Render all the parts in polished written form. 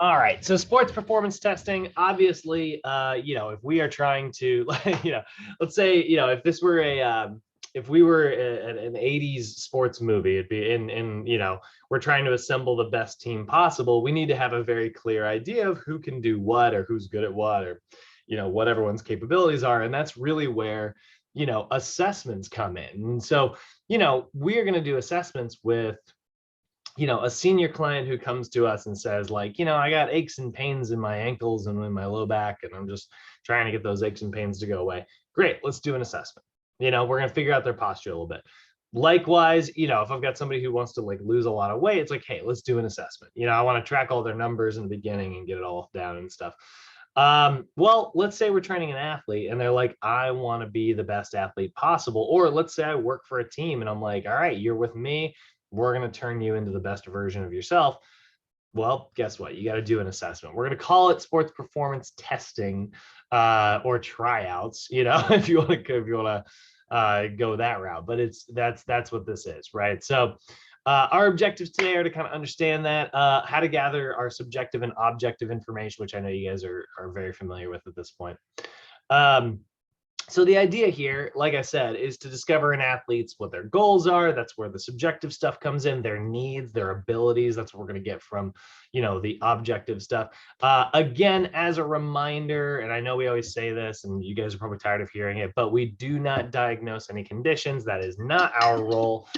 All right, so sports performance testing, obviously, if we are trying to, let's say, if this were if we were an 80s sports movie, it'd be we're trying to assemble the best team possible. We need to have a very clear idea of who can do what or who's good at what or, what everyone's capabilities are. And that's really where, assessments come in. And so, we are going to do assessments with, a senior client who comes to us and says like, I got aches and pains in my ankles and in my low back, and I'm just trying to get those aches and pains to go away. Great, let's do an assessment. We're going to figure out their posture a little bit. Likewise, if I've got somebody who wants to like lose a lot of weight, it's like, hey, let's do an assessment. I want to track all their numbers in the beginning and get it all down and stuff. Well, let's say we're training an athlete and they're like, I want to be the best athlete possible. Or let's say I work for a team and I'm like, all right, you're with me. We're going to turn you into the best version of yourself. Well, guess what? You got to do an assessment. We're going to call it sports performance testing or tryouts, if you want to go that route. But that's what this is, right? So our objectives today are to kind of understand that, how to gather our subjective and objective information, which I know you guys are very familiar with at this point. So the idea here, like I said, is to discover in athletes what their goals are. That's where the subjective stuff comes in, their needs, their abilities. That's what we're going to get from, the objective stuff. Again, as a reminder, and I know we always say this, and you guys are probably tired of hearing it, but we do not diagnose any conditions. That is not our role.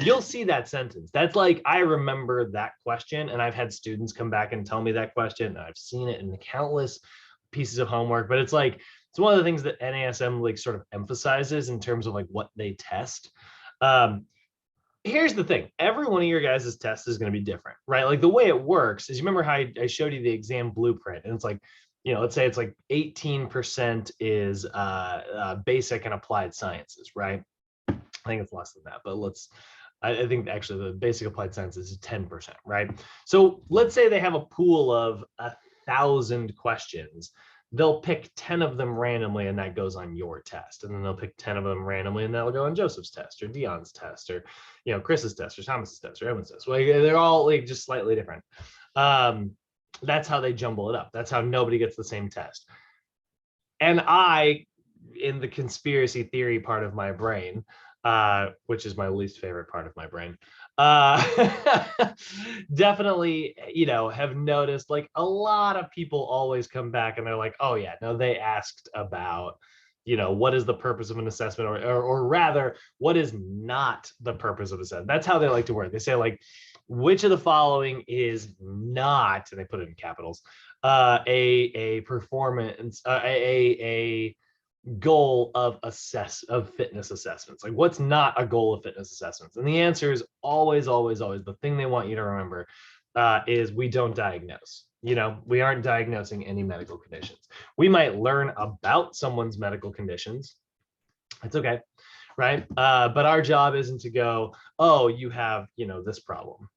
You'll see that sentence. That's like, I remember that question, and I've had students come back and tell me that question. And I've seen it in countless pieces of homework, but it's like, it's one of the things that NASM like sort of emphasizes in terms of like what they test. Here's the thing. Every one of your guys' tests is going to be different, right? Like the way it works is, you remember how I showed you the exam blueprint, and it's like, let's say it's like 18% is basic and applied sciences, right? I think it's less than that, but I think actually the basic applied sciences is 10%, right? So let's say they have a pool of 1,000 questions. They'll pick 10 of them randomly, and that goes on your test. And then they'll pick 10 of them randomly, and that'll go on Joseph's test or Dion's test or, Chris's test or Thomas's test or Evan's test. Like, they're all like just slightly different. That's how they jumble it up. That's how nobody gets the same test. And I, in the conspiracy theory part of my brain, which is my least favorite part of my brain, definitely, have noticed like a lot of people always come back and they're like, oh yeah, no, they asked about, what is the purpose of an assessment, or rather, what is not the purpose of assessment? That's how they like to word. They say like, which of the following is not, and they put it in capitals, a performance, a goal of fitness assessments. Like, what's not a goal of fitness assessments? And the answer is always the thing they want you to remember is we don't diagnose. We aren't diagnosing any medical conditions. We might learn about someone's medical conditions. It's okay, right? But our job isn't to go, oh, you have, this problem,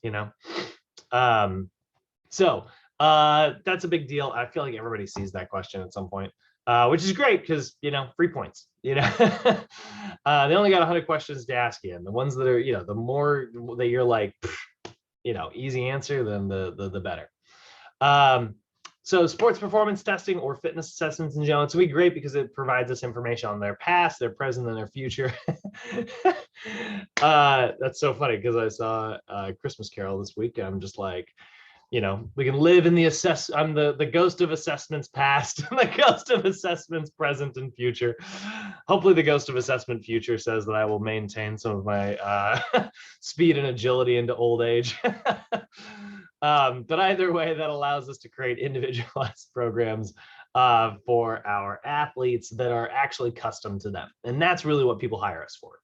So that's a big deal. I feel like everybody sees that question at some point. Which is great because, free points, they only got 100 questions to ask you. And the ones that are, the more that you're like, easy answer, then the better. So sports performance testing or fitness assessments in general, it's going to be great because it provides us information on their past, their present, and their future. That's so funny because I saw Christmas Carol this week. And I'm just like, we can live in I'm the ghost of assessments past, and the ghost of assessments present and future. Hopefully the ghost of assessment future says that I will maintain some of my speed and agility into old age. But either way, that allows us to create individualized programs for our athletes that are actually custom to them. And that's really what people hire us for,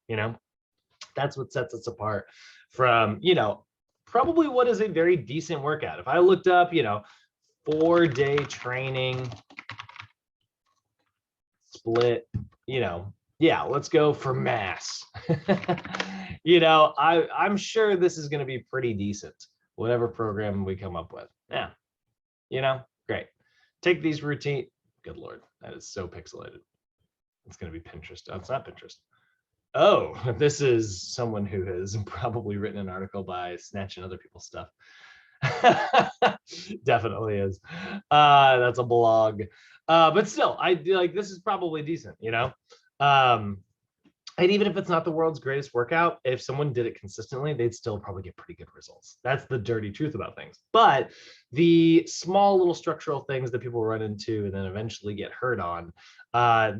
That's what sets us apart from, probably what is a very decent workout. If I looked up, 4-day training split, yeah, let's go for mass. I'm sure this is going to be pretty decent, whatever program we come up with. Yeah, great. Take these routine. Good Lord, that is so pixelated. It's going to be Pinterest. Oh, it's not Pinterest. Oh, this is someone who has probably written an article by snatching other people's stuff. Definitely is. That's a blog. But still, I like this is probably decent, you know. Um, and even if it's not the world's greatest workout, if someone did it consistently, they'd still probably get pretty good results. That's the dirty truth about things. But the small little structural things that people run into and then eventually get hurt on,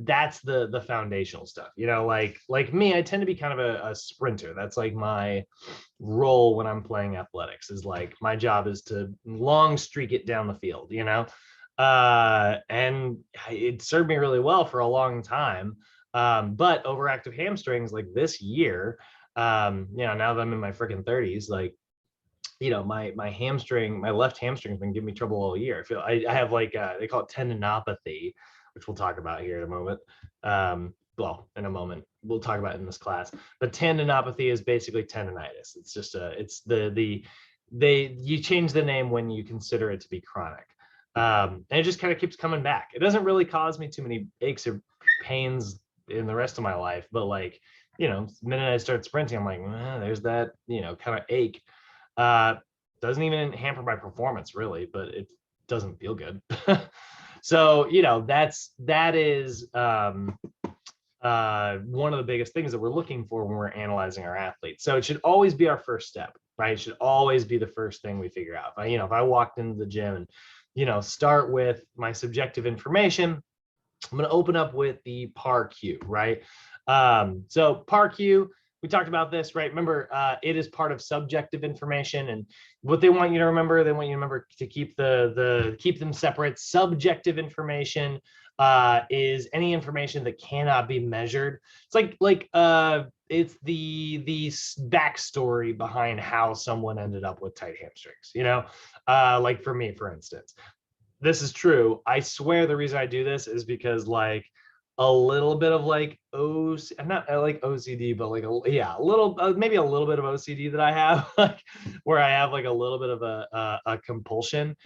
that's the foundational stuff. You know, like me, I tend to be kind of a sprinter. That's like my role when I'm playing athletics. Is like my job is to long streak it down the field. You know, and it served me really well for a long time. But overactive hamstrings, like this year, you know, now that I'm in my freaking 30s, like, you know, my hamstring, my left hamstring's been giving me trouble all year. I have like they call it tendinopathy, which we'll talk about here in a moment. Well, in a moment, we'll talk about it in this class. But tendinopathy is basically tendonitis. It's just you change the name when you consider it to be chronic. And it just kind of keeps coming back. It doesn't really cause me too many aches or pains in the rest of my life, but like, you know, the minute I start sprinting, I'm like, there's that, you know, kind of ache. Doesn't even hamper my performance really, but it doesn't feel good. So, you know, that is one of the biggest things that we're looking for when we're analyzing our athletes. So it should always be our first step, right? It should always be the first thing we figure out. If I walked into the gym and, you know, start with my subjective information, I'm going to open up with the PAR-Q, right? So PAR-Q, we talked about this, right? Remember, it is part of subjective information, and what they want you to remember, they want you to remember to keep keep them separate. Subjective information is any information that cannot be measured. It's like it's the backstory behind how someone ended up with tight hamstrings. You know, like for me, for instance. This is true. I swear the reason I do this is because like a little bit of like I'm not like OCD, but like a little maybe a little bit of OCD that I have, like where I have like a little bit of a compulsion.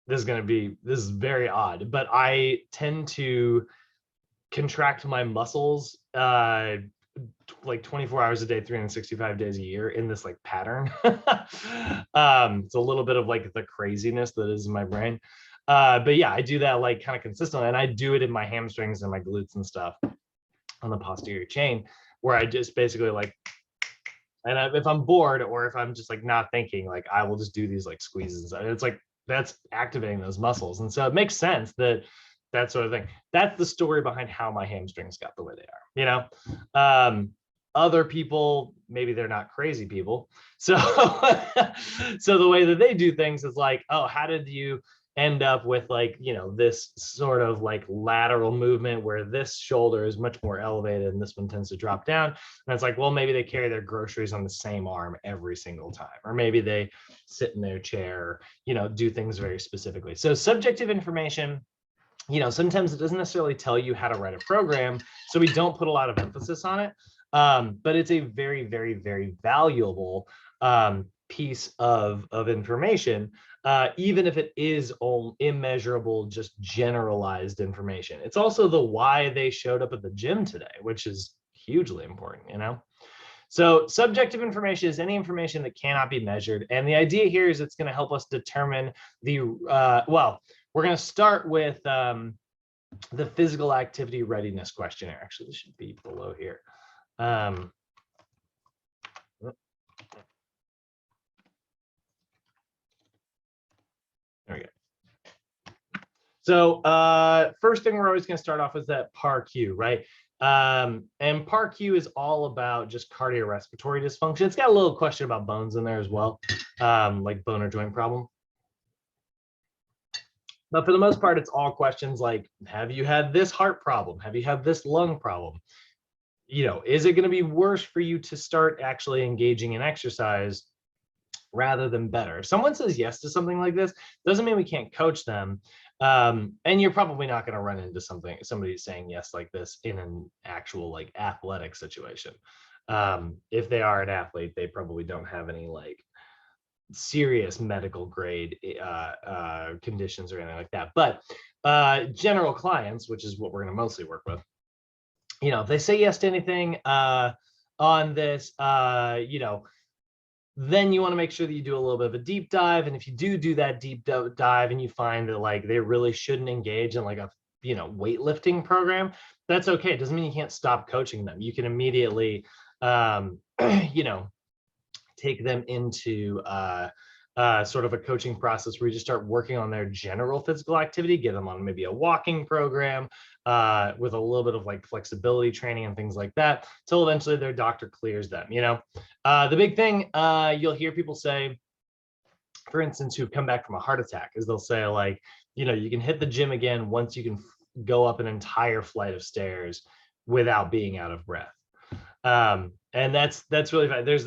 This is very odd, but I tend to contract my muscles like 24 hours a day, 365 days a year in this like pattern. It's a little bit of like the craziness that is in my brain. But yeah, I do that like kind of consistently, and I do it in my hamstrings and my glutes and stuff on the posterior chain, where I just basically like, and if I'm bored or if I'm just like not thinking, like I will just do these like squeezes. And it's like that's activating those muscles, and so it makes sense that sort of thing. That's the story behind how my hamstrings got the way they are. You know, other people, maybe they're not crazy people, so so the way that they do things is like, oh, how did you end up with like, you know, this sort of like lateral movement where this shoulder is much more elevated and this one tends to drop down? And it's like, well, maybe they carry their groceries on the same arm every single time, or maybe they sit in their chair, you know, do things very specifically. So subjective information, you know, sometimes it doesn't necessarily tell you how to write a program, so we don't put a lot of emphasis on it. But it's a very, very, very valuable piece of information, even if it is immeasurable, just generalized information. It's also the why they showed up at the gym today, which is hugely important, you know? So subjective information is any information that cannot be measured. And the idea here is it's going to help us determine the, well, we're going to start with the physical activity readiness questionnaire. Actually, this should be below here. There we go. So first thing we're always going to start off with that PAR-Q, right? And PAR-Q is all about just cardiorespiratory dysfunction. It's got a little question about bones in there as well, like bone or joint problem. But for the most part, it's all questions like, have you had this heart problem? Have you had this lung problem? You know, is it going to be worse for you to start actually engaging in exercise rather than better? If someone says yes to something like this, doesn't mean we can't coach them. And you're probably not going to run into somebody saying yes like this in an actual like athletic situation. If they are an athlete, they probably don't have any like serious medical grade conditions or anything like that. But general clients, which is what we're going to mostly work with, you know, if they say yes to anything on this, you know, then you want to make sure that you do a little bit of a deep dive. And if you do that deep dive and you find that like they really shouldn't engage in like a weightlifting program, that's okay. It doesn't mean you can't stop coaching them. You can immediately take them into sort of a coaching process where you just start working on their general physical activity, get them on maybe a walking program with a little bit of like flexibility training and things like that, till eventually their doctor clears them. The big thing you'll hear people say, for instance, who've come back from a heart attack, is they'll say like, you can hit the gym again once you can go up an entire flight of stairs without being out of breath. And that's really fun. There's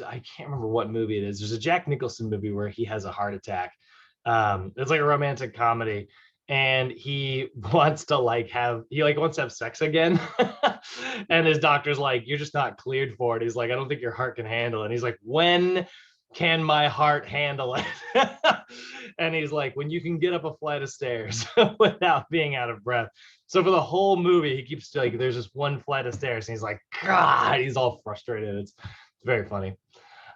I can't remember what movie it is. There's a Jack Nicholson movie where he has a heart attack. It's like a romantic comedy, and he wants to wants to have sex again. And his doctor's like, you're just not cleared for it. He's like, I don't think your heart can handle it. And he's like, when can my heart handle it? And he's like, when you can get up a flight of stairs without being out of breath. So for the whole movie, he keeps like, there's just one flight of stairs, and he's like, God, he's all frustrated. It's very funny.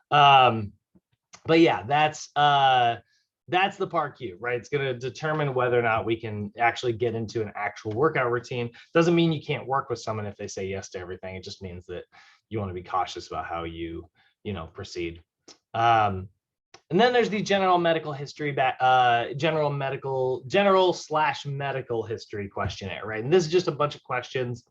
But yeah, that's the PAR Q, right? It's going to determine whether or not we can actually get into an actual workout routine. Doesn't mean you can't work with someone if they say yes to everything. It just means that you want to be cautious about how you proceed. And then there's the general medical history, general/medical history questionnaire, right? And this is just a bunch of questions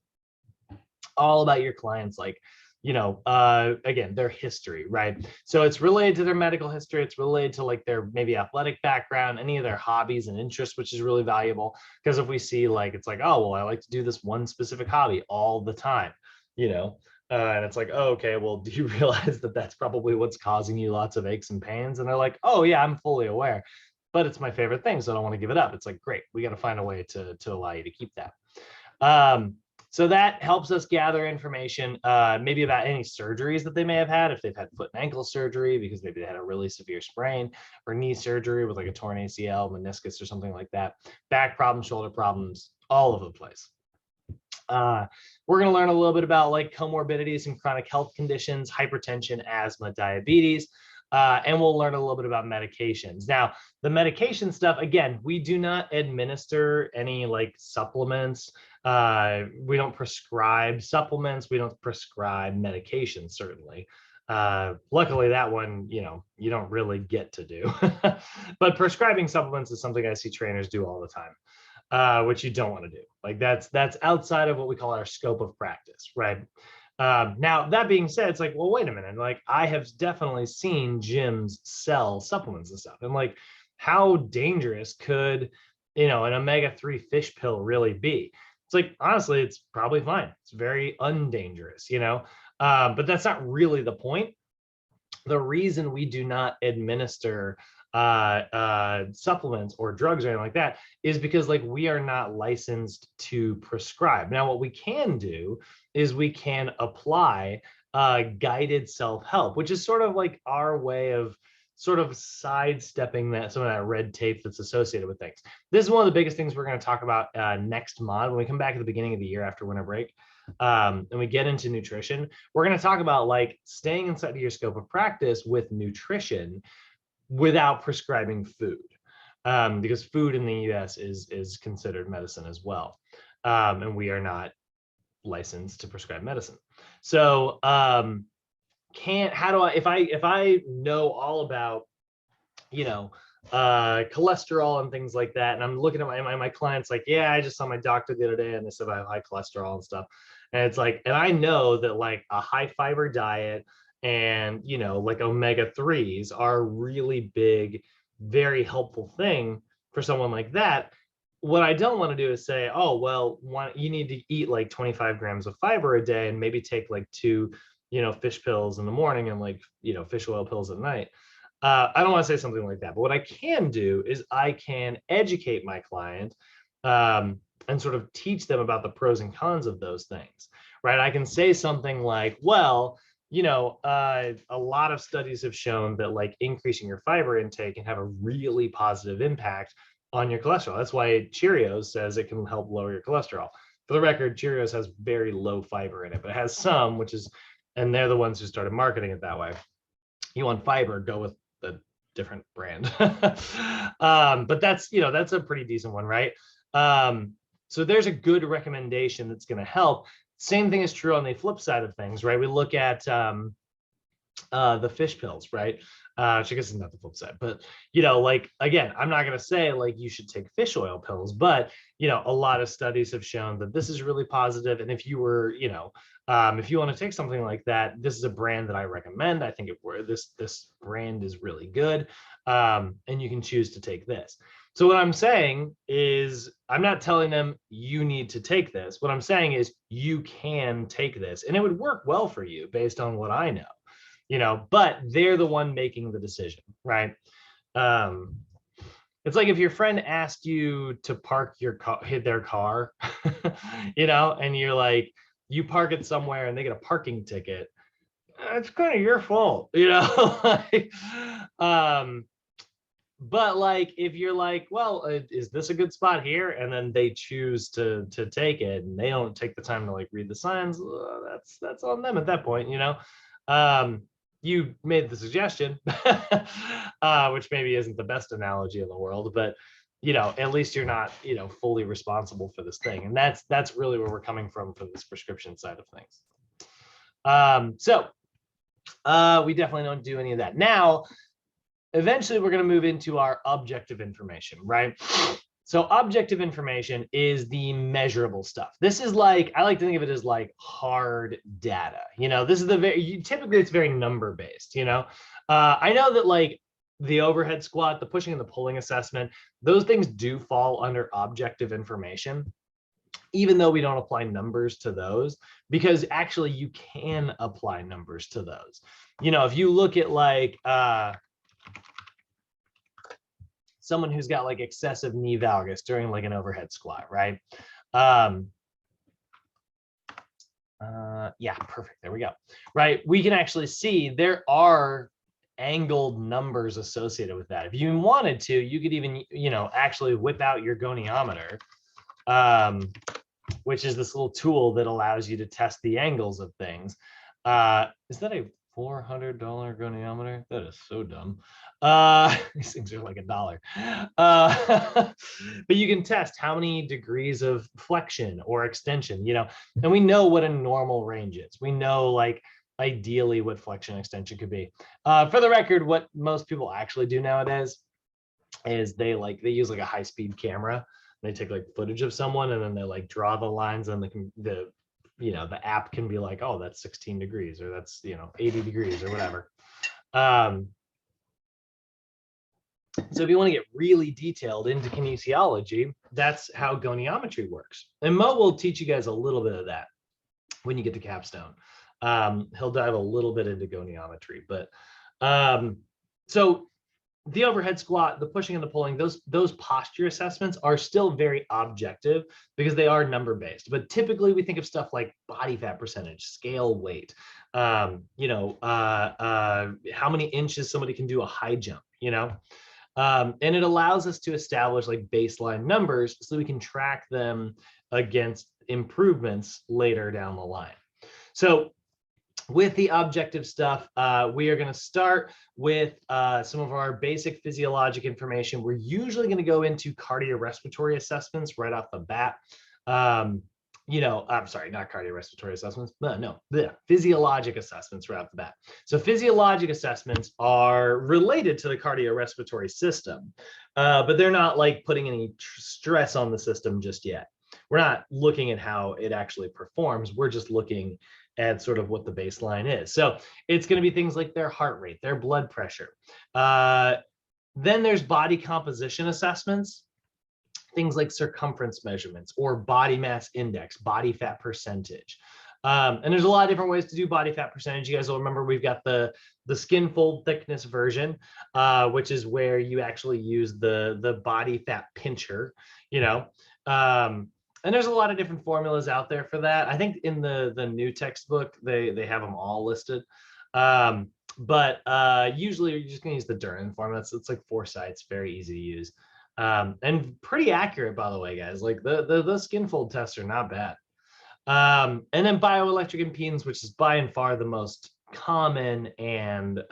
all about your clients, like, again, their history, right? So it's related to their medical history. It's related to like their maybe athletic background, any of their hobbies and interests, which is really valuable. Because if we see like, it's like, oh, well, I like to do this one specific hobby all the time, and it's like, oh, okay, well, do you realize that that's probably what's causing you lots of aches and pains? And they're like, oh yeah, I'm fully aware, but it's my favorite thing, so I don't want to give it up. It's like, great, we got to find a way to allow you to keep that. So that helps us gather information, maybe about any surgeries that they may have had, if they've had foot and ankle surgery because maybe they had a really severe sprain, or knee surgery with like a torn ACL, meniscus, or something like that, back problems, shoulder problems, all over the place. We're going to learn a little bit about like comorbidities and chronic health conditions, hypertension, asthma, diabetes, and we'll learn a little bit about medications. Now, the medication stuff, again, we do not administer any like supplements. We don't prescribe supplements. We don't prescribe medications, certainly. Luckily, that one, you don't really get to do. But prescribing supplements is something I see trainers do all the time. Which you don't want to do. Like that's outside of what we call our scope of practice, right? Now, that being said, it's like, well, wait a minute. Like, I have definitely seen gyms sell supplements and stuff. And like, how dangerous could, an omega-3 fish pill really be? It's like, honestly, it's probably fine. It's very undangerous, but that's not really the point. The reason we do not administer supplements or drugs or anything like that is because like we are not licensed to prescribe. Now, what we can do is we can apply guided self-help, which is sort of like our way of sort of sidestepping some of that red tape that's associated with things. This is one of the biggest things we're going to talk about next mod when we come back at the beginning of the year after winter break. And we get into nutrition. We're going to talk about like staying inside of your scope of practice with nutrition without prescribing food, because food in the US is considered medicine as well, and we are not licensed to prescribe medicine. So if I know all about cholesterol and things like that, and I'm looking at my clients like, yeah, I just saw my doctor the other day and they said I have high cholesterol and stuff, and it's like, and I know that like a high fiber diet and like omega-3s are a really big, very helpful thing for someone like that. What I don't want to do is say, oh, well, you need to eat like 25 grams of fiber a day and maybe take like 2 fish pills in the morning and like fish oil pills at night. I don't want to say something like that, but what I can do is I can educate my client and sort of teach them about the pros and cons of those things, right? I can say something like, well, a lot of studies have shown that like increasing your fiber intake can have a really positive impact on your cholesterol. That's why Cheerios says it can help lower your cholesterol. For the record, Cheerios has very low fiber in it, but it has some, and they're the ones who started marketing it that way. You want fiber, go with a different brand. But that's, that's a pretty decent one, right? So there's a good recommendation that's going to help. Same thing is true on the flip side of things, right? We look at the fish pills, right? Which I guess is not the flip side, but like, again, I'm not going to say like you should take fish oil pills, but a lot of studies have shown that this is really positive. And if you were, if you want to take something like that, this is a brand that I recommend. I think this brand is really good, and you can choose to take this. So what I'm saying is, I'm not telling them you need to take this. What I'm saying is you can take this, and it would work well for you based on what I know. But they're the one making the decision, right? It's like if your friend asked you to park your car, hit their car, and you're like, you park it somewhere and they get a parking ticket. It's kind of your fault, but like, if you're like, well, is this a good spot here? And then they choose to take it and they don't take the time to like read the signs, that's on them at that point, you made the suggestion, which maybe isn't the best analogy in the world, but at least you're not, fully responsible for this thing. And that's really where we're coming from for this prescription side of things. So we definitely don't do any of that. Now, eventually we're going to move into our objective information, right? So objective information is the measurable stuff. This is like, I like to think of it as like hard data. This is typically it's very number based. I know that like the overhead squat, the pushing and the pulling assessment, those things do fall under objective information, even though we don't apply numbers to those, because actually you can apply numbers to those. If you look at like, someone who's got like excessive knee valgus during like an overhead squat, right? Yeah, perfect. There we go. Right. We can actually see there are angled numbers associated with that. If you wanted to, you could even, actually whip out your goniometer, which is this little tool that allows you to test the angles of things. Is that a $400 goniometer? That is so dumb. These things are like $1. But you can test how many degrees of flexion or extension, and we know what a normal range is. We know like ideally what flexion extension could be. For the record, what most people actually do nowadays is they use like a high-speed camera. They take like footage of someone and then they like draw the lines, and the app can be like, oh, that's 16 degrees or that's 80 degrees or whatever. So if you want to get really detailed into kinesiology, that's how goniometry works. And Mo will teach you guys a little bit of that when you get to capstone. He'll dive a little bit into goniometry, but so the overhead squat, the pushing and the pulling, those posture assessments are still very objective because they are number based. But typically we think of stuff like body fat percentage, scale weight, how many inches somebody can do a high jump, and it allows us to establish like baseline numbers so we can track them against improvements later down the line. So with the objective stuff, we are going to start with some of our basic physiologic information. We're usually going to go into cardiorespiratory assessments right off the bat. I'm sorry, not cardiorespiratory assessments, physiologic assessments right off the bat. So physiologic assessments are related to the cardiorespiratory system, but they're not like putting any stress on the system just yet. We're not looking at how it actually performs. We're just looking at sort of what the baseline is. So it's going to be things like their heart rate, their blood pressure. Then there's body composition assessments, things like circumference measurements or body mass index, body fat percentage. And there's a lot of different ways to do body fat percentage. You guys will remember we've got the skin fold thickness version, which is where you actually use the body fat pincher, and there's a lot of different formulas out there for that. I think in the new textbook, they have them all listed. But usually you're just gonna use the Durnan formula. It's like 4 sites, very easy to use. And pretty accurate, by the way, guys. Like the skin fold tests are not bad. And then bioelectric impedance, which is by and far the most common and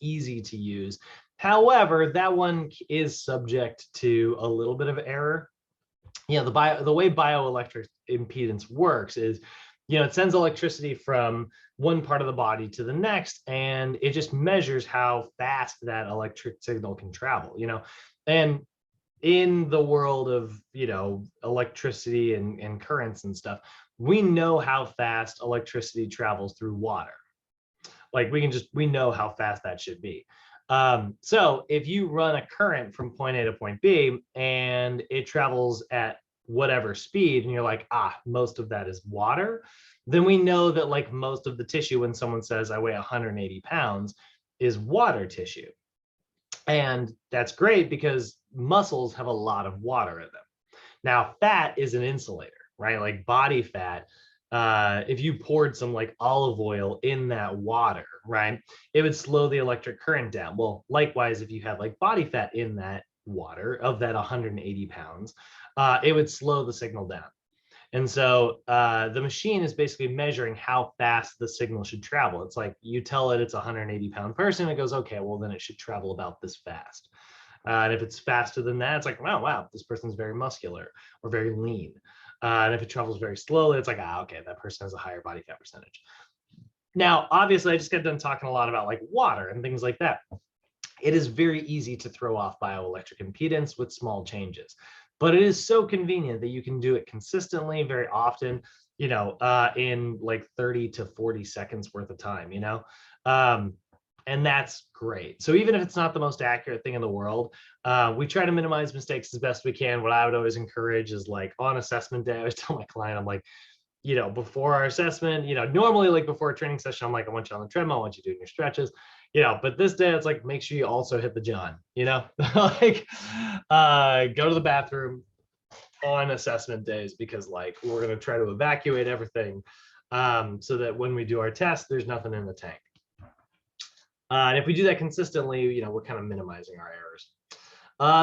easy to use. However, that one is subject to a little bit of error. The way bioelectric impedance works is, it sends electricity from one part of the body to the next, and it just measures how fast that electric signal can travel, and in the world of, electricity and currents and stuff, we know how fast electricity travels through water. Like we know how fast that should be. So if you run a current from point A to point B and it travels at whatever speed, and you're like, most of that is water, then we know that like most of the tissue, when someone says I weigh 180 pounds, is water tissue. And that's great because muscles have a lot of water in them. Now, fat is an insulator, right? Like body fat, if you poured some like olive oil in that water, right, it would slow the electric current down. Well, likewise, if you had like body fat in that water of that 180 pounds, it would slow the signal down. And so the machine is basically measuring how fast the signal should travel. It's like you tell it it's a 180-pound person, it goes, okay, well, then it should travel about this fast. And if it's faster than that, it's like, wow, this person's very muscular or very lean. And if it travels very slowly, it's like, okay, that person has a higher body fat percentage. Now, obviously, I just got done talking a lot about like water and things like that. It is very easy to throw off bioelectric impedance with small changes, but it is so convenient that you can do it consistently, very often, in like 30 to 40 seconds worth of time, and that's great. So even if it's not the most accurate thing in the world, we try to minimize mistakes as best we can. What I would always encourage is like on assessment day, I always tell my client, I'm like, before our assessment, normally like before a training session, I'm like, I want you on the treadmill, I want you doing your stretches, but this day it's like, make sure you also hit the John, like go to the bathroom on assessment days, because like we're going to try to evacuate everything so that when we do our test, there's nothing in the tank. And if we do that consistently, we're kind of minimizing our errors.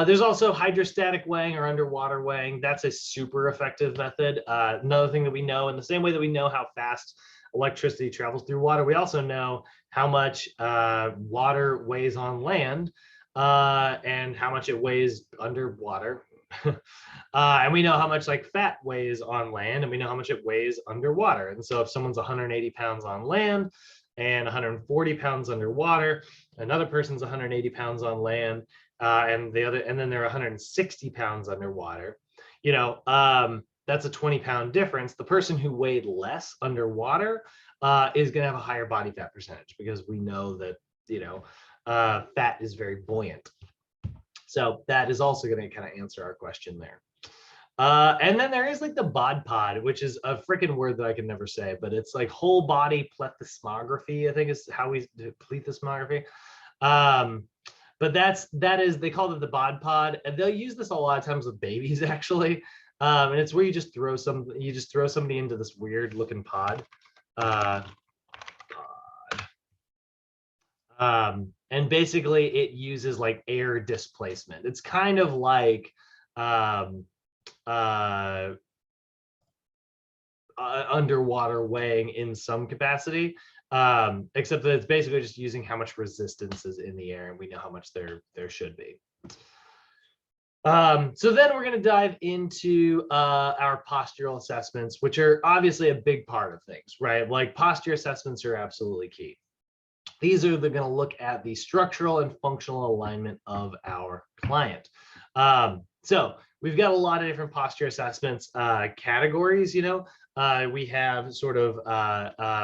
There's also hydrostatic weighing or underwater weighing. That's a super effective method. Another thing that we know, in the same way that we know how fast electricity travels through water, we also know how much water weighs on land and how much it weighs underwater. And we know how much like fat weighs on land, and we know how much it weighs underwater. And so if someone's 180 pounds on land and 140 pounds underwater, another person's 180 pounds on land, and then they're 160 pounds underwater, that's a 20-pound difference. The person who weighed less underwater is going to have a higher body fat percentage, because we know that fat is very buoyant. So that is also going to kind of answer our question there. And then there is like the bod pod, which is a freaking word that I can never say, but it's like whole body plethysmography, I think is how we do plethysmography. But they call it the bod pod, and they'll use this a lot of times with babies actually. And it's where you just throw somebody into this weird looking pod. And basically it uses like air displacement. It's kind of like underwater weighing in some capacity, except that it's basically just using how much resistance is in the air, and we know how much there should be. So then we're going to dive into our postural assessments, which are obviously a big part of things, right? Like posture assessments are absolutely key. These are going to look at the structural and functional alignment of our client. So we've got a lot of different posture assessments categories. We have sort of,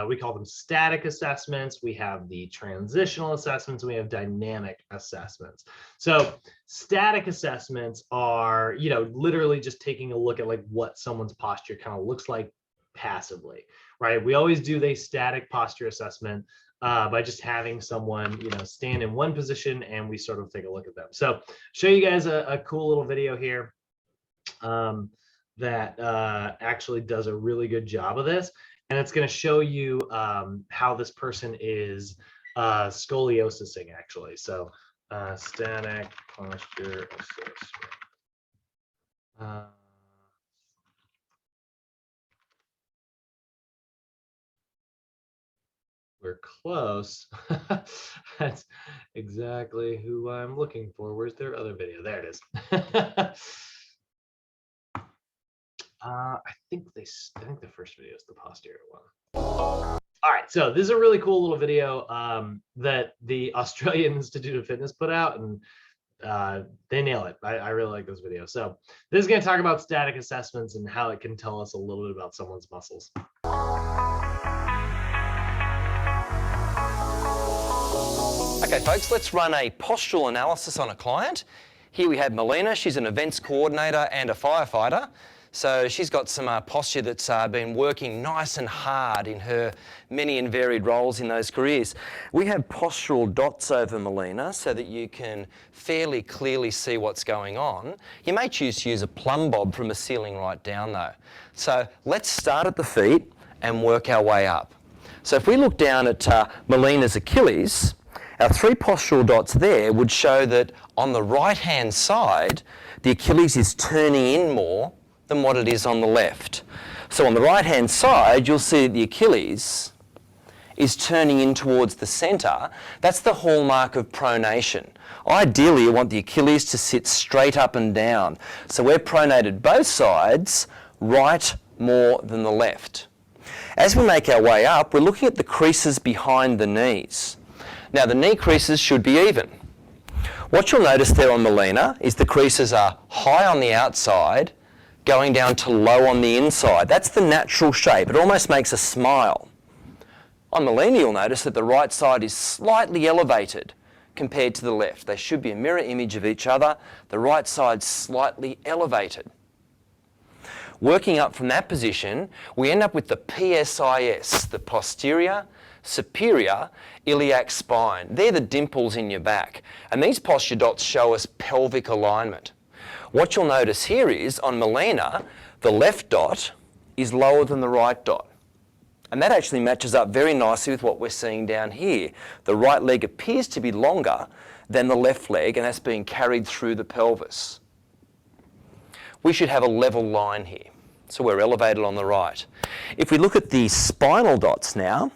we call them static assessments. We have the transitional assessments. We have dynamic assessments. So static assessments are, literally just taking a look at like what someone's posture kind of looks like passively, right? We always do a static posture assessment by just having someone, stand in one position, and we sort of take a look at them. So show you guys a cool little video here that actually does a really good job of this. And it's going to show you how this person is scoliosising actually. So static posture assessment. We're close. That's exactly who I'm looking for. Where's their other video? There it is. I think the first video is the posterior one. All right, so this is a really cool little video that the Australian Institute of Fitness put out, and they nail it. I really like this video. So this is going to talk about static assessments and how it can tell us a little bit about someone's muscles. Okay, folks, let's run a postural analysis on a client. Here we have Melina. She's an events coordinator and a firefighter. So she's got some posture that's been working nice and hard in her many and varied roles in those careers. We have postural dots over Melina so that you can fairly clearly see what's going on. You may choose to use a plumb bob from a ceiling right down though. So let's start at the feet and work our way up. So if we look down at Melina's Achilles, our 3 postural dots there would show that on the right-hand side, the Achilles is turning in more than what it is on the left. So on the right-hand side, you'll see that the Achilles is turning in towards the centre. That's the hallmark of pronation. Ideally, you want the Achilles to sit straight up and down. So we're pronated both sides, right more than the left. As we make our way up, we're looking at the creases behind the knees. Now, the knee creases should be even. What you'll notice there on Melina is the creases are high on the outside, going down to low on the inside. That's the natural shape. It almost makes a smile. On Melina, you'll notice that the right side is slightly elevated compared to the left. They should be a mirror image of each other. The right side's slightly elevated. Working up from that position, we end up with the PSIS, the posterior superior iliac spine. They're the dimples in your back. And these posture dots show us pelvic alignment. What you'll notice here is, on Melina, the left dot is lower than the right dot. And that actually matches up very nicely with what we're seeing down here. The right leg appears to be longer than the left leg, and that's being carried through the pelvis. We should have a level line here. So we're elevated on the right. If we look at the spinal dots now,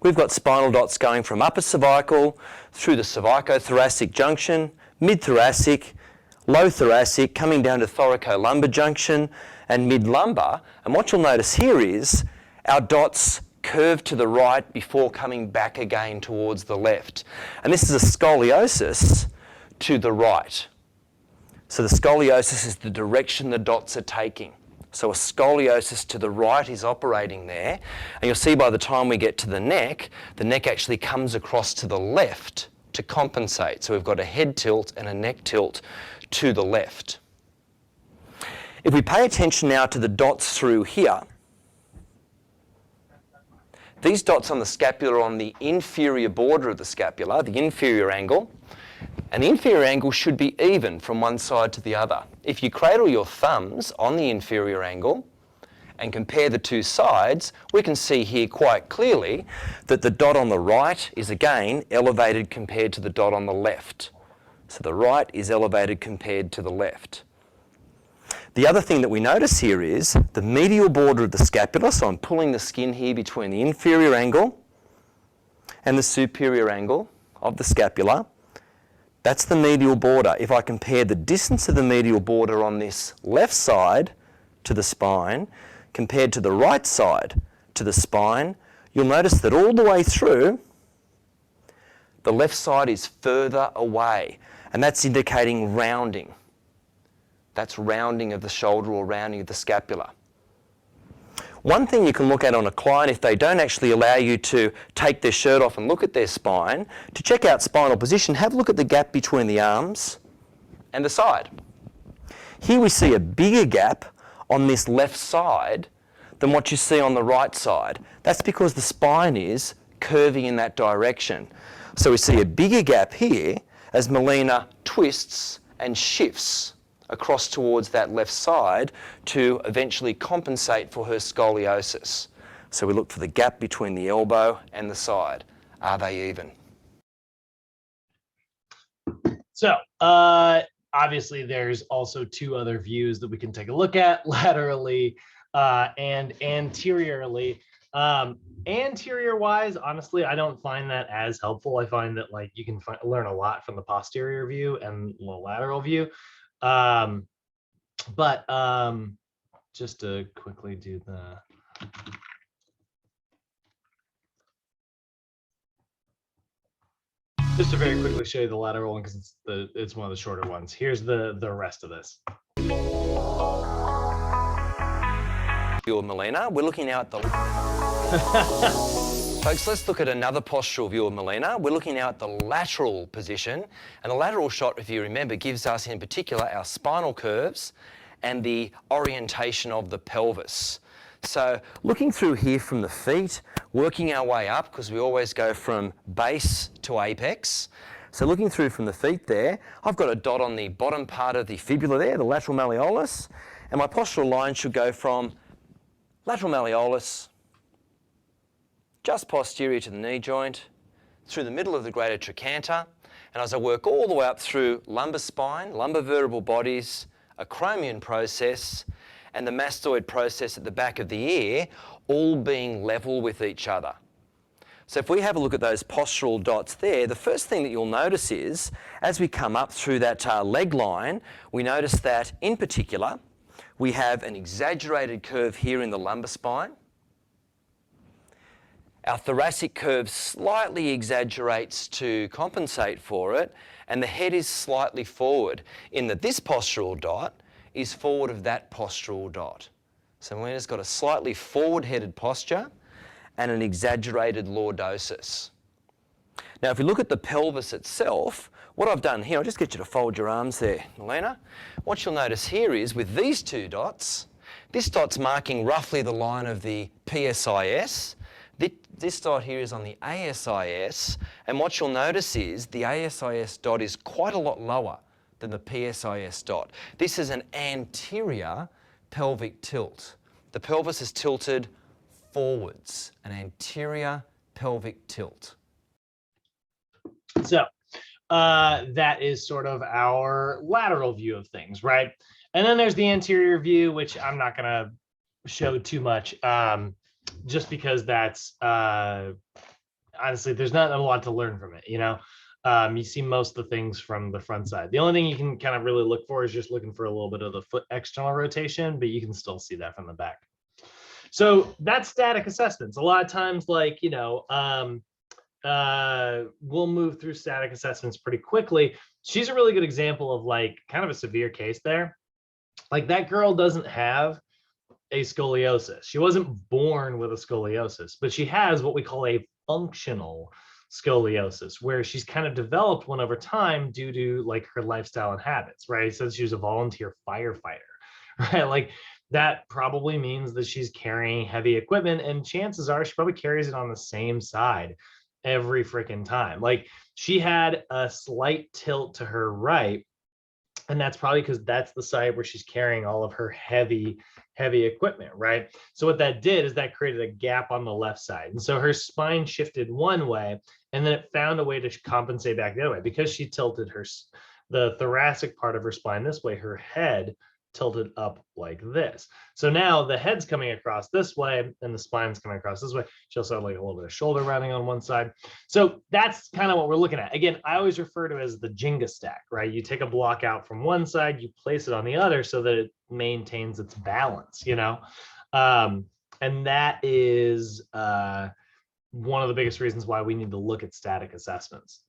we've got spinal dots going from upper cervical through the cervicothoracic junction, mid-thoracic, low thoracic, coming down to thoracolumbar junction and mid-lumbar. And what you'll notice here is our dots curve to the right before coming back again towards the left. And this is a scoliosis to the right. So the scoliosis is the direction the dots are taking. So a scoliosis to the right is operating there. And you'll see by the time we get to the neck actually comes across to the left to compensate. So we've got a head tilt and a neck tilt to the left. If we pay attention now to the dots through here, these dots on the scapula are on the inferior border of the scapula, the inferior angle. And the inferior angle should be even from one side to the other. If you cradle your thumbs on the inferior angle and compare the two sides, we can see here quite clearly that the dot on the right is again elevated compared to the dot on the left. So the right is elevated compared to the left. The other thing that we notice here is the medial border of the scapula. So I'm pulling the skin here between the inferior angle and the superior angle of the scapula. That's the medial border. If I compare the distance of the medial border on this left side to the spine compared to the right side to the spine, you'll notice that all the way through, the left side is further away, and that's indicating rounding. That's rounding of the shoulder or rounding of the scapula. One thing you can look at on a client, if they don't actually allow you to take their shirt off and look at their spine, to check out spinal position, have a look at the gap between the arms and the side. Here we see a bigger gap on this left side than what you see on the right side. That's because the spine is curving in that direction. So we see a bigger gap here as Melina twists and shifts across towards that left side to eventually compensate for her scoliosis. So we look for the gap between the elbow and the side. Are they even? So obviously there's also 2 other views that we can take a look at, laterally and anteriorly. Anterior wise, honestly, I don't find that as helpful. I find that like you can learn a lot from the posterior view and the lateral view. But just to quickly do the just to very quickly show you the lateral one because it's one of the shorter ones. Here's the rest of this. View of Melina. We're looking now at the folks, let's look at another postural view of Melina. We're looking now at the lateral position, and the lateral shot, if you remember, gives us in particular our spinal curves and the orientation of the pelvis. So looking through here from the feet, working our way up, because we always go from base to apex. So looking through from the feet there, I've got a dot on the bottom part of the fibula there, the lateral malleolus, and my postural line should go from lateral malleolus, just posterior to the knee joint, through the middle of the greater trochanter, and as I work all the way up through lumbar spine, lumbar vertebral bodies, acromion process, and the mastoid process at the back of the ear, all being level with each other. So if we have a look at those postural dots there, the first thing that you'll notice is, as we come up through that leg line, we notice that, in particular, we have an exaggerated curve here in the lumbar spine. Our thoracic curve slightly exaggerates to compensate for it, and the head is slightly forward, in that this postural dot is forward of that postural dot. So Melina's got a slightly forward-headed posture and an exaggerated lordosis. Now, if we look at the pelvis itself, what I've done here, I'll just get you to fold your arms there, Melina. What you'll notice here is, with these two dots, this dot's marking roughly the line of the PSIS. This dot here is on the ASIS, and what you'll notice is the ASIS dot is quite a lot lower than the PSIS dot. This is an anterior pelvic tilt. The pelvis is tilted forwards, an anterior pelvic tilt. So that is sort of our lateral view of things, right? And then there's the anterior view, which I'm not going to show too much, just because that's honestly, there's not a lot to learn from it, you know? You see most of the things from the front side. The only thing you can kind of really look for is just looking for a little bit of the foot external rotation, but you can still see that from the back. So that's static assessments. A lot of times, like, you know, we'll move through static assessments pretty quickly. She's a really good example of like kind of a severe case there. Like that girl doesn't have a scoliosis. She wasn't born with a scoliosis, but she has what we call a functional scoliosis, where she's kind of developed one over time due to like her lifestyle and habits, right? So she was a volunteer firefighter, right? Like that probably means that she's carrying heavy equipment, and chances are she probably carries it on the same side every freaking time. Like she had a slight tilt to her right, and that's probably because that's the side where she's carrying all of her heavy equipment, right? So what that did is that created a gap on the left side. And so her spine shifted one way, and then it found a way to compensate back the other way. Because she tilted the thoracic part of her spine this way, her head tilted up like this. So now the head's coming across this way and the spine's coming across this way. She also had like a little bit of shoulder rounding on one side. So that's kind of what we're looking at. Again, I always refer to it as the Jenga stack, right? You take a block out from one side, you place it on the other so that it maintains its balance, you know? And that is one of the biggest reasons why we need to look at static assessments.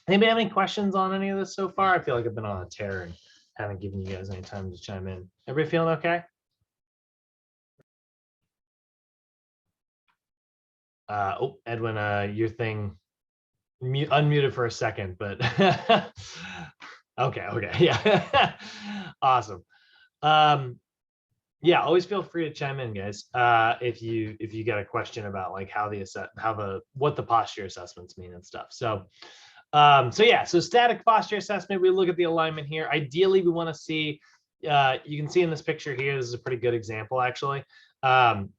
Anybody have any questions on any of this so far? I feel like I've been on a tear and haven't given you guys any time to chime in. Everybody feeling okay? Oh, Edwin, your thing unmuted for a second, but okay, yeah, awesome. Yeah, always feel free to chime in, guys. If you got a question about like what the posture assessments mean and stuff. So yeah, so static posture assessment, we look at the alignment here. Ideally, we want to see, you can see in this picture here, this is a pretty good example, actually.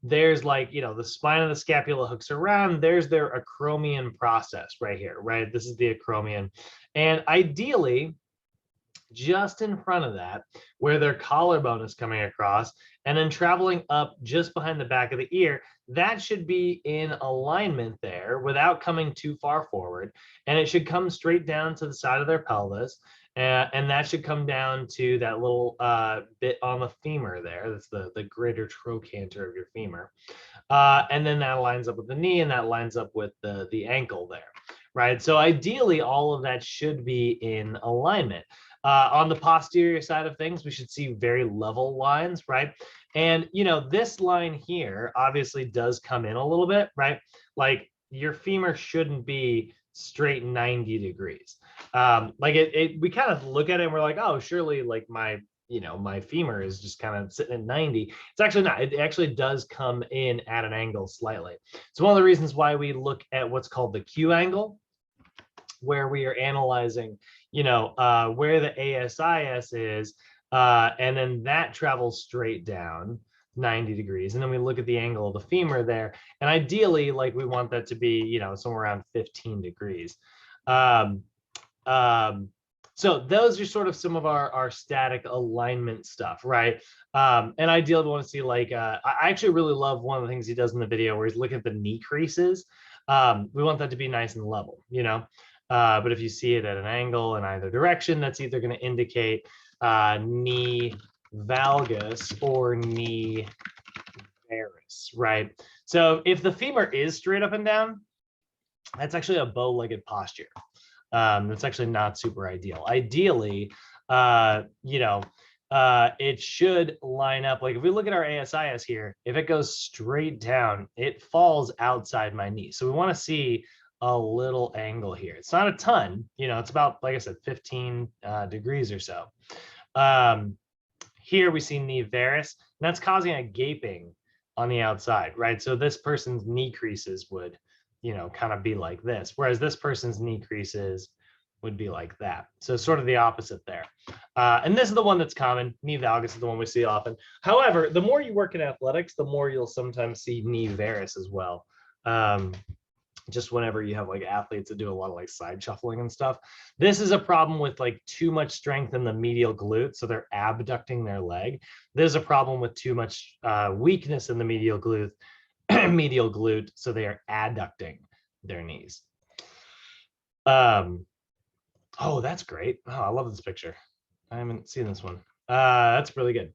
There's like, you know, the spine of the scapula hooks around, there's their acromion process right here, right? This is the acromion. And ideally, just in front of that, where their collarbone is coming across, and then traveling up just behind the back of the ear. That should be in alignment there without coming too far forward. And it should come straight down to the side of their pelvis. And that should come down to that little bit on the femur there. That's the greater trochanter of your femur. And then that lines up with the knee, and that lines up with the ankle there, right? So ideally, all of that should be in alignment. On the posterior side of things, we should see very level lines, right? And, you know, this line here obviously does come in a little bit, right? Like your femur shouldn't be straight 90 degrees. We kind of look at it and we're like, oh, surely like my femur is just kind of sitting at 90. It's actually not. It actually does come in at an angle slightly. So one of the reasons why we look at what's called the Q angle, where we are analyzing, where the ASIS is, and then that travels straight down 90 degrees. And then we look at the angle of the femur there. And ideally, like we want that to be, somewhere around 15 degrees. So those are sort of some of our static alignment stuff, right? And ideally, we want to see like, I actually really love one of the things he does in the video where he's looking at the knee creases. We want that to be nice and level, but if you see it at an angle in either direction, that's either going to indicate knee valgus or knee varus, right? So if the femur is straight up and down, that's actually a bow-legged posture. That's actually not super ideal. Ideally, it should line up. Like if we look at our ASIS here, if it goes straight down, it falls outside my knee. So we want to see a little angle here. It's not a ton, it's about, like I said, 15 degrees or so. Here we see knee varus, and that's causing a gaping on the outside, right? So this person's knee creases would, kind of be like this, whereas this person's knee creases would be like that. So sort of the opposite there. And this is the one that's common. Knee valgus is the one we see often. However, the more you work in athletics, the more you'll sometimes see knee varus as well. Just whenever you have like athletes that do a lot of like side shuffling and stuff. This is a problem with like too much strength in the medial glute, so they're abducting their leg. There's a problem with too much weakness in the medial glute, so they are adducting their knees. Oh, that's great. Oh, I love this picture. I haven't seen this one. That's really good.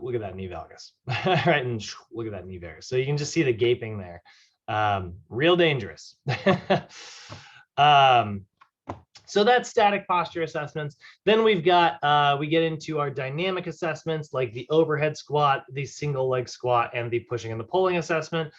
Look at that knee valgus, right? And look at that knee varus. So you can just see the gaping there. Real dangerous. So that's static posture assessments. Then we've got, we get into our dynamic assessments like the overhead squat, the single leg squat, and the pushing and the pulling assessment.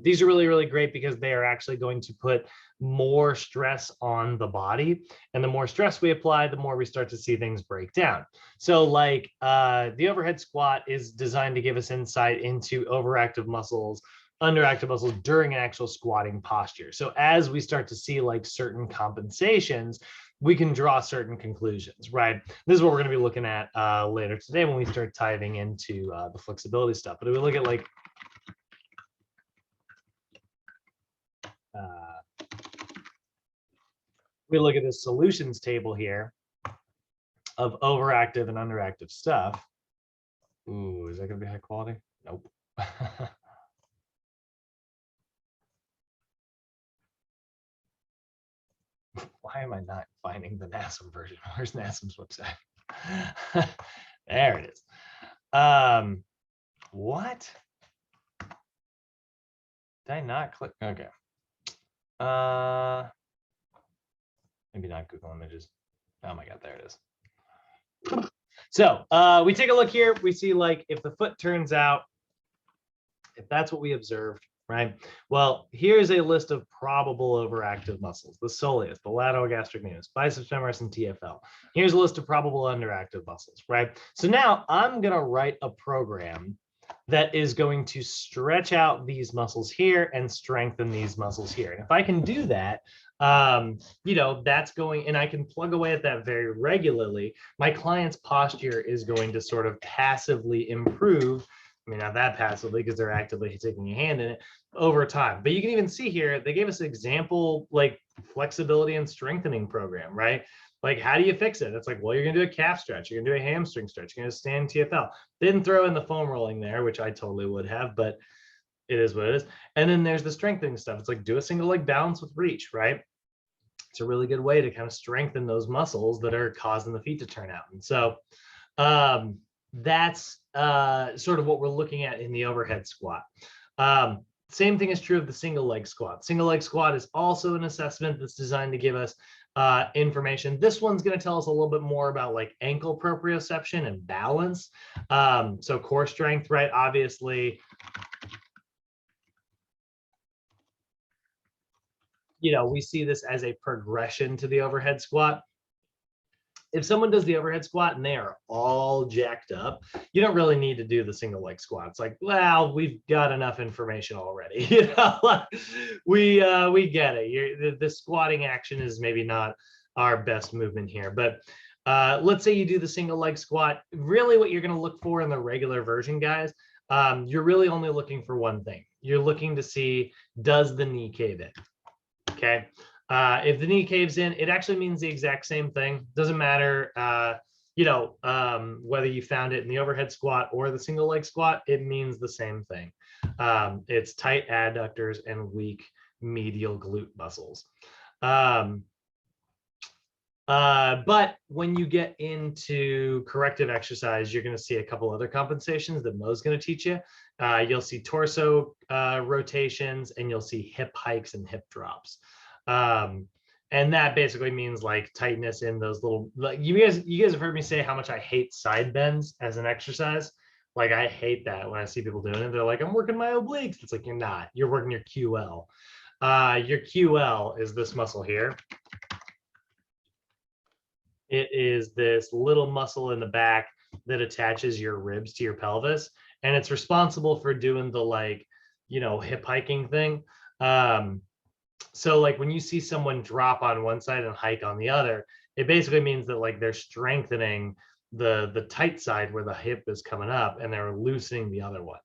These are really, really great because they are actually going to put more stress on the body. And the more stress we apply, the more we start to see things break down. So like the overhead squat is designed to give us insight into overactive muscles, underactive muscles during an actual squatting posture. So as we start to see like certain compensations, we can draw certain conclusions, right? This is what we're going to be looking at later today when we start diving into the flexibility stuff. But if we look at like we look at this solutions table here of overactive and underactive stuff. Ooh, is that going to be high quality? Nope. Why am I not finding the NASM version? Where's NASM's website? There it is. What? Did I not click? Okay. Maybe not Google Images. Oh my God, there it is. So we take a look here. We see like if the foot turns out, if that's what we observed, right? Well, here's a list of probable overactive muscles: the soleus, the lateral gastrocnemius, biceps femoris, and TFL. Here's a list of probable underactive muscles, right? So now I'm going to write a program that is going to stretch out these muscles here and strengthen these muscles here. And if I can do that, that's going, and I can plug away at that very regularly, my client's posture is going to sort of passively improve. I mean, not that passively because they're actively taking a hand in it over time. But you can even see here, they gave us an example like flexibility and strengthening program, right? Like, how do you fix it? It's like, well, you're gonna do a calf stretch, you're gonna do a hamstring stretch, you're gonna stand TFL. Didn't throw in the foam rolling there, which I totally would have, but it is what it is. And then there's the strengthening stuff. It's like, do a single leg balance with reach, right? It's a really good way to kind of strengthen those muscles that are causing the feet to turn out. And so that's sort of what we're looking at in the overhead squat. Same thing is true of the single leg squat. Single leg squat is also an assessment that's designed to give us information. This one's going to tell us a little bit more about like ankle proprioception and balance. So core strength, right? Obviously, you know, we see this as a progression to the overhead squat. If someone does the overhead squat and they are all jacked up, you don't really need to do the single leg squat. It's like, well, we've got enough information already. You know, like, we get it. The squatting action is maybe not our best movement here, but let's say you do the single leg squat. Really, what you're going to look for in the regular version, guys, you're really only looking for one thing. You're looking to see, does the knee cave in? Okay. If the knee caves in, it actually means the exact same thing. Doesn't matter, you know, whether you found it in the overhead squat or the single leg squat, it means the same thing. It's tight adductors and weak medial glute muscles. But when you get into corrective exercise, you're going to see a couple other compensations that Mo's going to teach you. You'll see torso rotations, and you'll see hip hikes and hip drops. And that basically means like tightness in those little, like you guys have heard me say how much I hate side bends as an exercise. Like, I hate that when I see people doing it. They're like, I'm working my obliques. It's like, you're not. You're working your QL. Your QL is this muscle here. It is this little muscle in the back that attaches your ribs to your pelvis, and it's responsible for doing the, like, you know, hip hiking thing. So like when you see someone drop on one side and hike on the other, it basically means that like they're strengthening the tight side where the hip is coming up, and they're loosening the other one.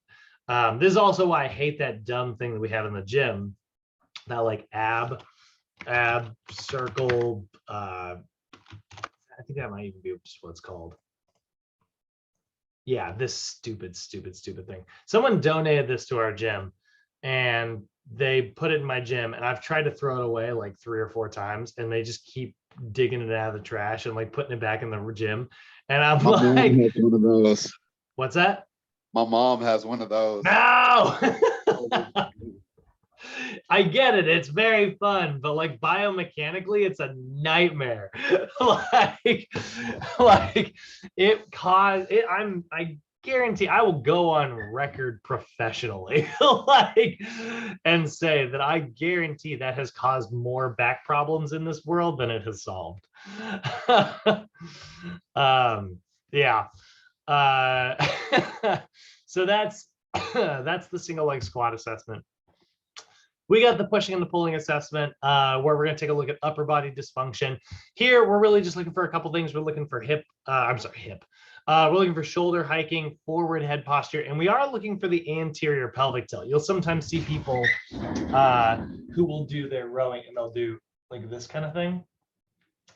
This is also why I hate that dumb thing that we have in the gym, that like ab circle. I think that might even be just what it's called. Yeah, this stupid thing. Someone donated this to our gym, and they put it in my gym, and I've tried to throw it away like 3 or 4 times, and they just keep digging it out of the trash and like putting it back in the gym. And I'm My like, mom has one of those. What's that? My mom has one of those. No. I get it. It's very fun, but like biomechanically, it's a nightmare. like it caused it. I guarantee I will go on record professionally, like, and say that I guarantee that has caused more back problems in this world than it has solved. Yeah. So that's the single leg squat assessment. We got the pushing and the pulling assessment, where we're going to take a look at upper body dysfunction. Here, we're really just looking for a couple things. We're looking for hip. We're looking for shoulder hiking, forward head posture, and we are looking for the anterior pelvic tilt. You'll sometimes see people who will do their rowing, and they'll do like this kind of thing.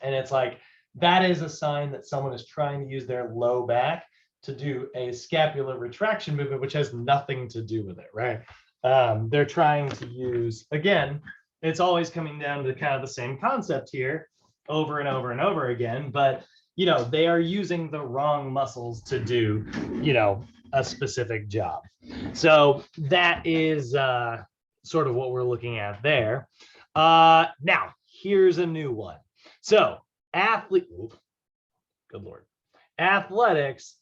And it's like, that is a sign that someone is trying to use their low back to do a scapular retraction movement, which has nothing to do with it, right? They're trying to use, again, it's always coming down to kind of the same concept here over and over and over again, but, you know, they are using the wrong muscles to do, you know, a specific job. So that is sort of what we're looking at there. Now, here's a new one. So good Lord. Athletics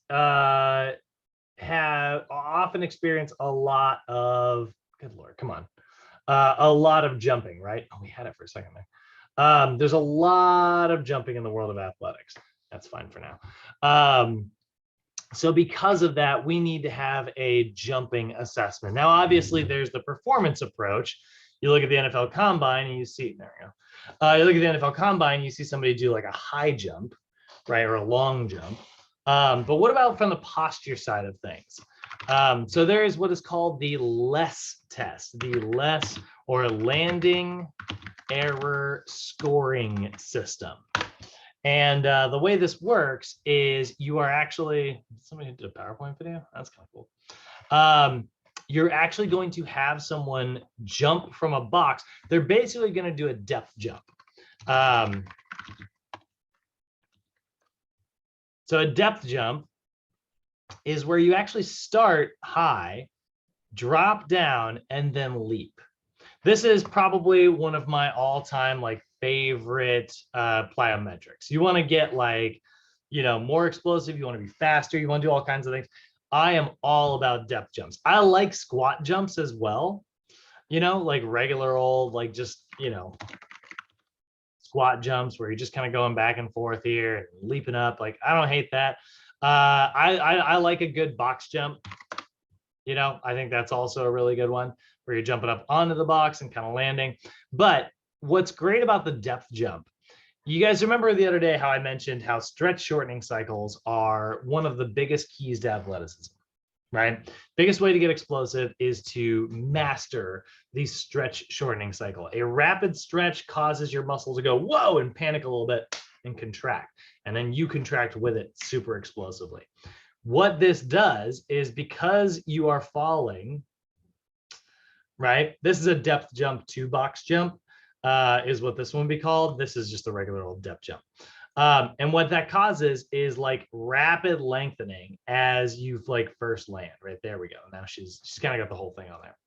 have often experienced a lot of, good Lord, come on, a lot of jumping, right? Oh, we had it for a second there. There's a lot of jumping in the world of athletics. That's fine for now. So because of that, we need to have a jumping assessment. Now, obviously, there's the performance approach. You look at the NFL Combine and you see, there we go. You look at the NFL Combine, you see somebody do like a high jump, right, or a long jump. But what about from the posture side of things? So there is what is called the LESS test, the LESS or landing error scoring system. And the way this works is you are actually, somebody did a PowerPoint video? That's kind of cool. You're actually going to have someone jump from a box. They're basically going to do a depth jump. So a depth jump is where you actually start high, drop down, and then leap. This is probably one of my all-time like favorite plyometrics. You want to get like, more explosive. You want to be faster. You want to do all kinds of things. I am all about depth jumps. I like squat jumps as well. Like regular old, like just, squat jumps where you're just kind of going back and forth here and leaping up. Like, I don't hate that. I like a good box jump. I think that's also a really good one where you're jumping up onto the box and kind of landing. But what's great about the depth jump, you guys remember the other day how I mentioned how stretch shortening cycles are one of the biggest keys to athleticism, right? Biggest way to get explosive is to master the stretch shortening cycle. A rapid stretch causes your muscle to go, whoa, and panic a little bit and contract. And then you contract with it super explosively. What this does is because you are falling, right? This is a depth jump to box jump, is what this one would be called. This is just a regular old depth jump. And what that causes is like rapid lengthening as you like first land. Right there we go. Now she's kind of got the whole thing on there.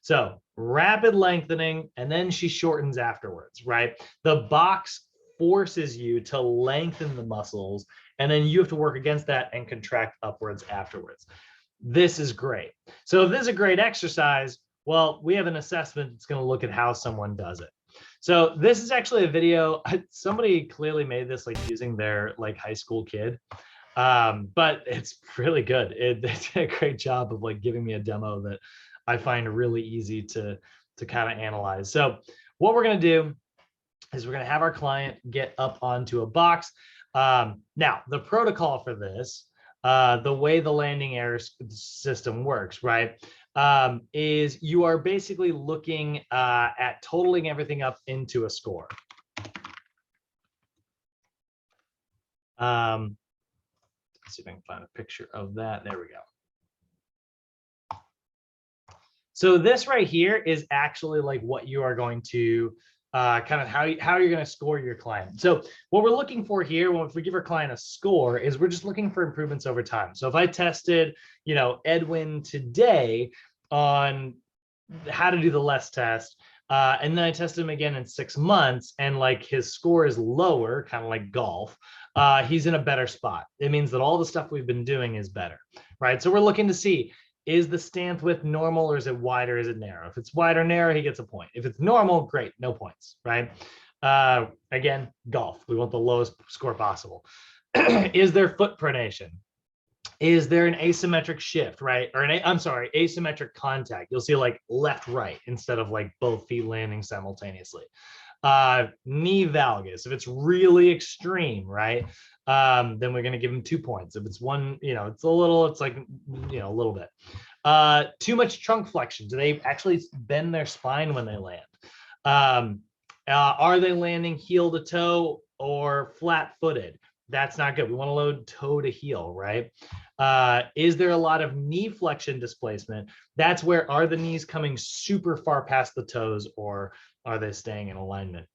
So rapid lengthening, and then she shortens afterwards, right? The box forces you to lengthen the muscles, and then you have to work against that and contract upwards afterwards. This is great. So if this is a great exercise, well, we have an assessment that's going to look at how someone does it. So this is actually a video. Somebody clearly made this like using their like high school kid, but it's really good. They did a great job of like giving me a demo that I find really easy to kind of analyze. So what we're going to do is we're going to have our client get up onto a box. Now, the protocol for this, the way the landing error system works, right, is you are basically looking at totaling everything up into a score. Let's see if I can find a picture of that. There we go. So this right here is actually like what you are going to kind of how you're going to score your client. So what we're looking for here, if we give our client a score, is we're just looking for improvements over time. So if I tested, Edwin today on how to do the less test, and then I tested him again in 6 months, and like his score is lower, kind of like golf, he's in a better spot. It means that all the stuff we've been doing is better, right? So we're looking to see, is the stance width normal, or is it wide, or is it narrow? If it's wide or narrow, he gets a point. If it's normal, great, no points, right? Again, golf, we want the lowest score possible. Is there foot pronation? Is there an asymmetric shift, right? Or asymmetric contact. You'll see like left, right, instead of like both feet landing simultaneously. Knee valgus, if it's really extreme, right? Then we're going to give them 2 points. If it's one, it's a little, it's like, a little bit. Too much trunk flexion. Do they actually bend their spine when they land? Are they landing heel to toe or flat footed? That's not good. We want to load toe to heel, right? Is there a lot of knee flexion displacement? That's where, are the knees coming super far past the toes, or are they staying in alignment?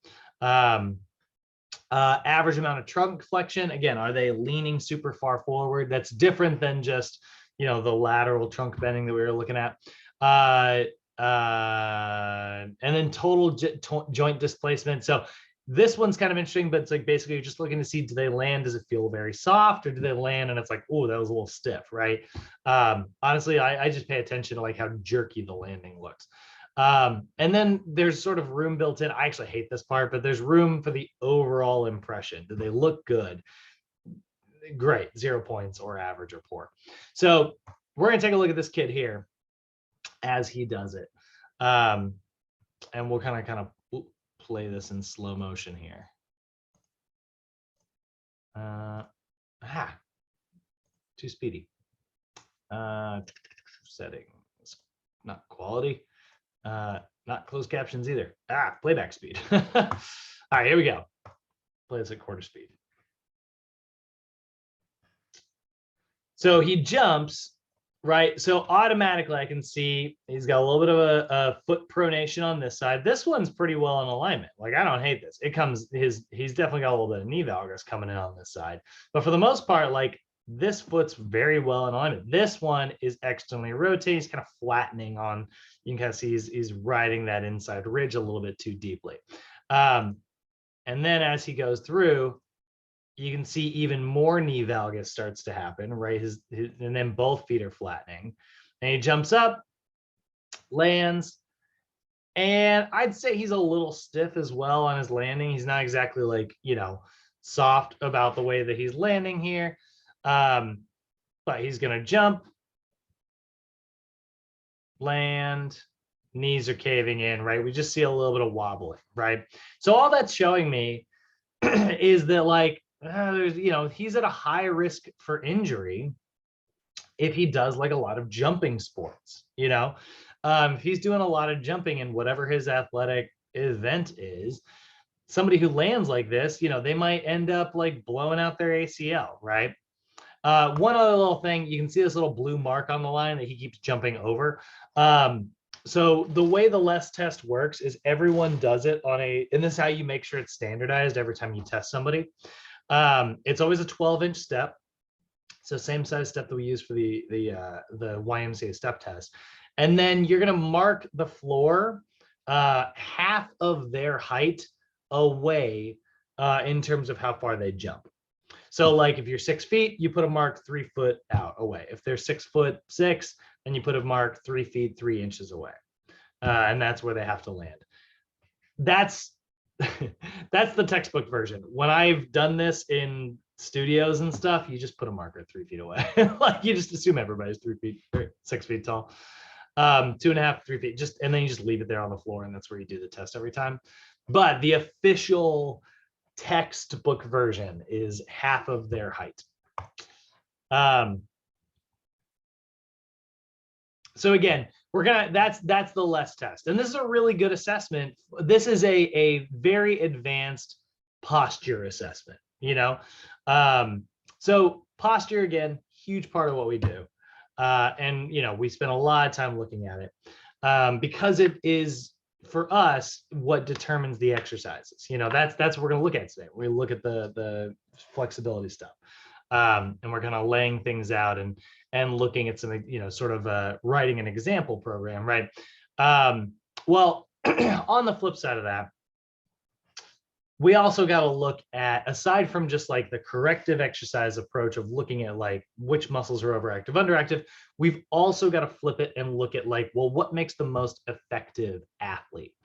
Average amount of trunk flexion. Again, are they leaning super far forward? That's different than just, the lateral trunk bending that we were looking at. And then total joint displacement. So this one's kind of interesting, but it's like basically you're just looking to see, do they land? Does it feel very soft, or do they land and it's like, oh, that was a little stiff, right? Honestly, I just pay attention to like how jerky the landing looks. And then there's sort of room built in. I actually hate this part, but there's room for the overall impression. Do they look good? Great, 0 points, or average, or poor. So we're going to take a look at this kid here as he does it. And we'll kind of play this in slow motion here. Too speedy. Settings, not quality. Not closed captions either. Playback speed. All right, here we go. Play this at quarter speed. So he jumps, right? So automatically I can see he's got a little bit of a foot pronation on this side. This one's pretty well in alignment. Like, I don't hate this. It comes, he's definitely got a little bit of knee valgus coming in on this side. But for the most part, like, this foot's very well in alignment. This one is externally rotating. He's kind of flattening on, you can kind of see he's riding that inside ridge a little bit too deeply. And then as he goes through, you can see even more knee valgus starts to happen, right? And then both feet are flattening. And he jumps up, lands, and I'd say he's a little stiff as well on his landing. He's not exactly like, soft about the way that he's landing here. But he's gonna jump, land, knees are caving in, right? We just see a little bit of wobbling, right? So all that's showing me is that, like, there's, he's at a high risk for injury if he does like a lot of jumping sports. If he's doing a lot of jumping in whatever his athletic event is, somebody who lands like this, they might end up like blowing out their ACL, right? One other little thing, you can see this little blue mark on the line that he keeps jumping over. So the way the LESS test works is everyone does it and this is how you make sure it's standardized every time you test somebody. It's always a 12-inch step. So same size step that we use for the YMCA step test. And then you're going to mark the floor half of their height away in terms of how far they jump. So like if you're 6 feet, you put a mark 3 foot out away. If they're 6'6", then you put a mark 3 feet 3 inches away. And that's where they have to land. That's the textbook version. When I've done this in studios and stuff, you just put a marker 3 feet away. Like, you just assume everybody's 3 feet or 6 feet tall. 2.5, 3 feet, and then you just leave it there on the floor, and that's where you do the test every time. But the official textbook version is half of their height. So again, that's the LESS test, and this is a really good assessment. This is a very advanced posture assessment. So posture, again, huge part of what we do, and we spend a lot of time looking at it because it is, for us, what determines the exercises. That's what we're going to look at today. We look at the flexibility stuff, and we're kind of laying things out and looking at some, sort of writing an example program, right? Well, on the flip side of that, we also got to look at, aside from just like the corrective exercise approach of looking at like which muscles are overactive, underactive, we've also got to flip it and look at like, well, what makes the most effective athlete?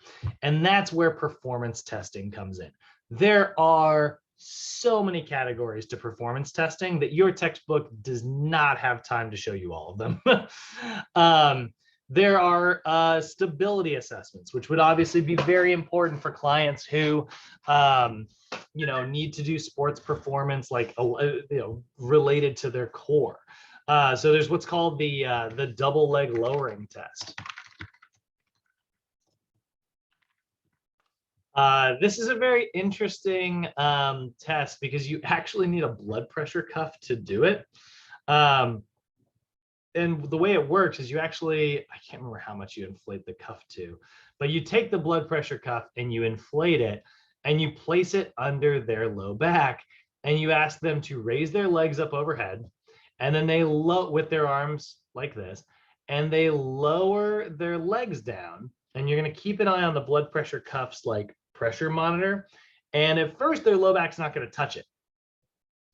And that's where performance testing comes in. There are so many categories to performance testing that your textbook does not have time to show you all of them. There are stability assessments, which would obviously be very important for clients who, need to do sports performance, like, related to their core. So there's what's called the double leg lowering test. This is a very interesting test because you actually need a blood pressure cuff to do it. And the way it works is I can't remember how much you inflate the cuff to, but you take the blood pressure cuff and you inflate it and you place it under their low back, and you ask them to raise their legs up overhead, and then they with their arms like this, and they lower their legs down, and you're going to keep an eye on the blood pressure cuff's like pressure monitor. And at first their low back's not going to touch it.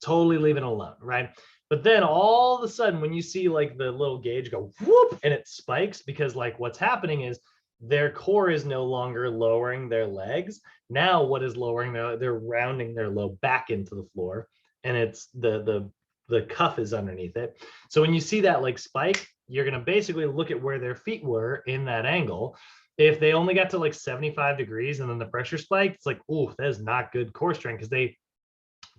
Totally leave it alone, right? But then all of a sudden, when you see like the little gauge go whoop and it spikes, because like what's happening is their core is no longer lowering their legs. Now what is lowering they're rounding their low back into the floor, and it's the cuff is underneath it. So when you see that like spike, you're going to basically look at where their feet were in that angle. If they only got to like 75 degrees and then the pressure spiked, it's like, ooh, that is not good core strength, because they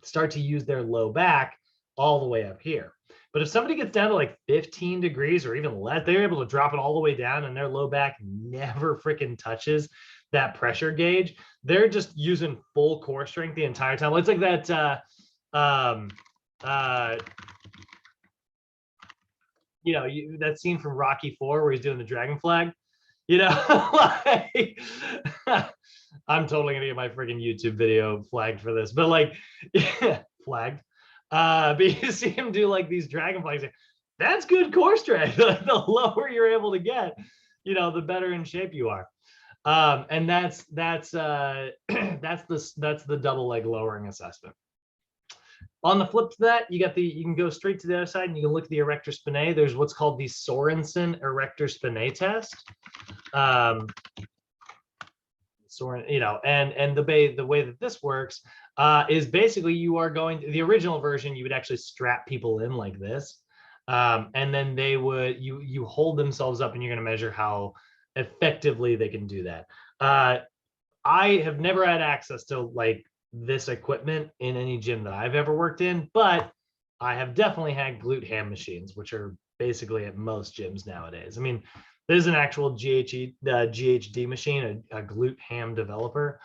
start to use their low back all the way up here. But if somebody gets down to like 15 degrees or even less, they're able to drop it all the way down, and their low back never freaking touches that pressure gauge. They're just using full core strength the entire time. It's like that you know, that scene from Rocky 4 where he's doing the dragon flag, you know, like, I'm totally gonna get my freaking YouTube video flagged for this, but like, yeah, flagged. But you see him do like these dragon flags. That's good core strength. The lower you're able to get, you know, the better in shape you are. And that's that's the double leg lowering assessment. On the flip to that, you can go straight to the other side and you can look at the erector spinae. There's what's called the Sorensen erector spinae test. You know, and the way that this works is basically you are going to the original version, you would actually strap people in like this. And then they would, you hold themselves up and you're going to measure how effectively they can do that. I have never had access to like this equipment in any gym that I've ever worked in, but I have definitely had glute ham machines, which are basically at most gyms nowadays. I mean, there's an actual GHD machine, a glute ham developer.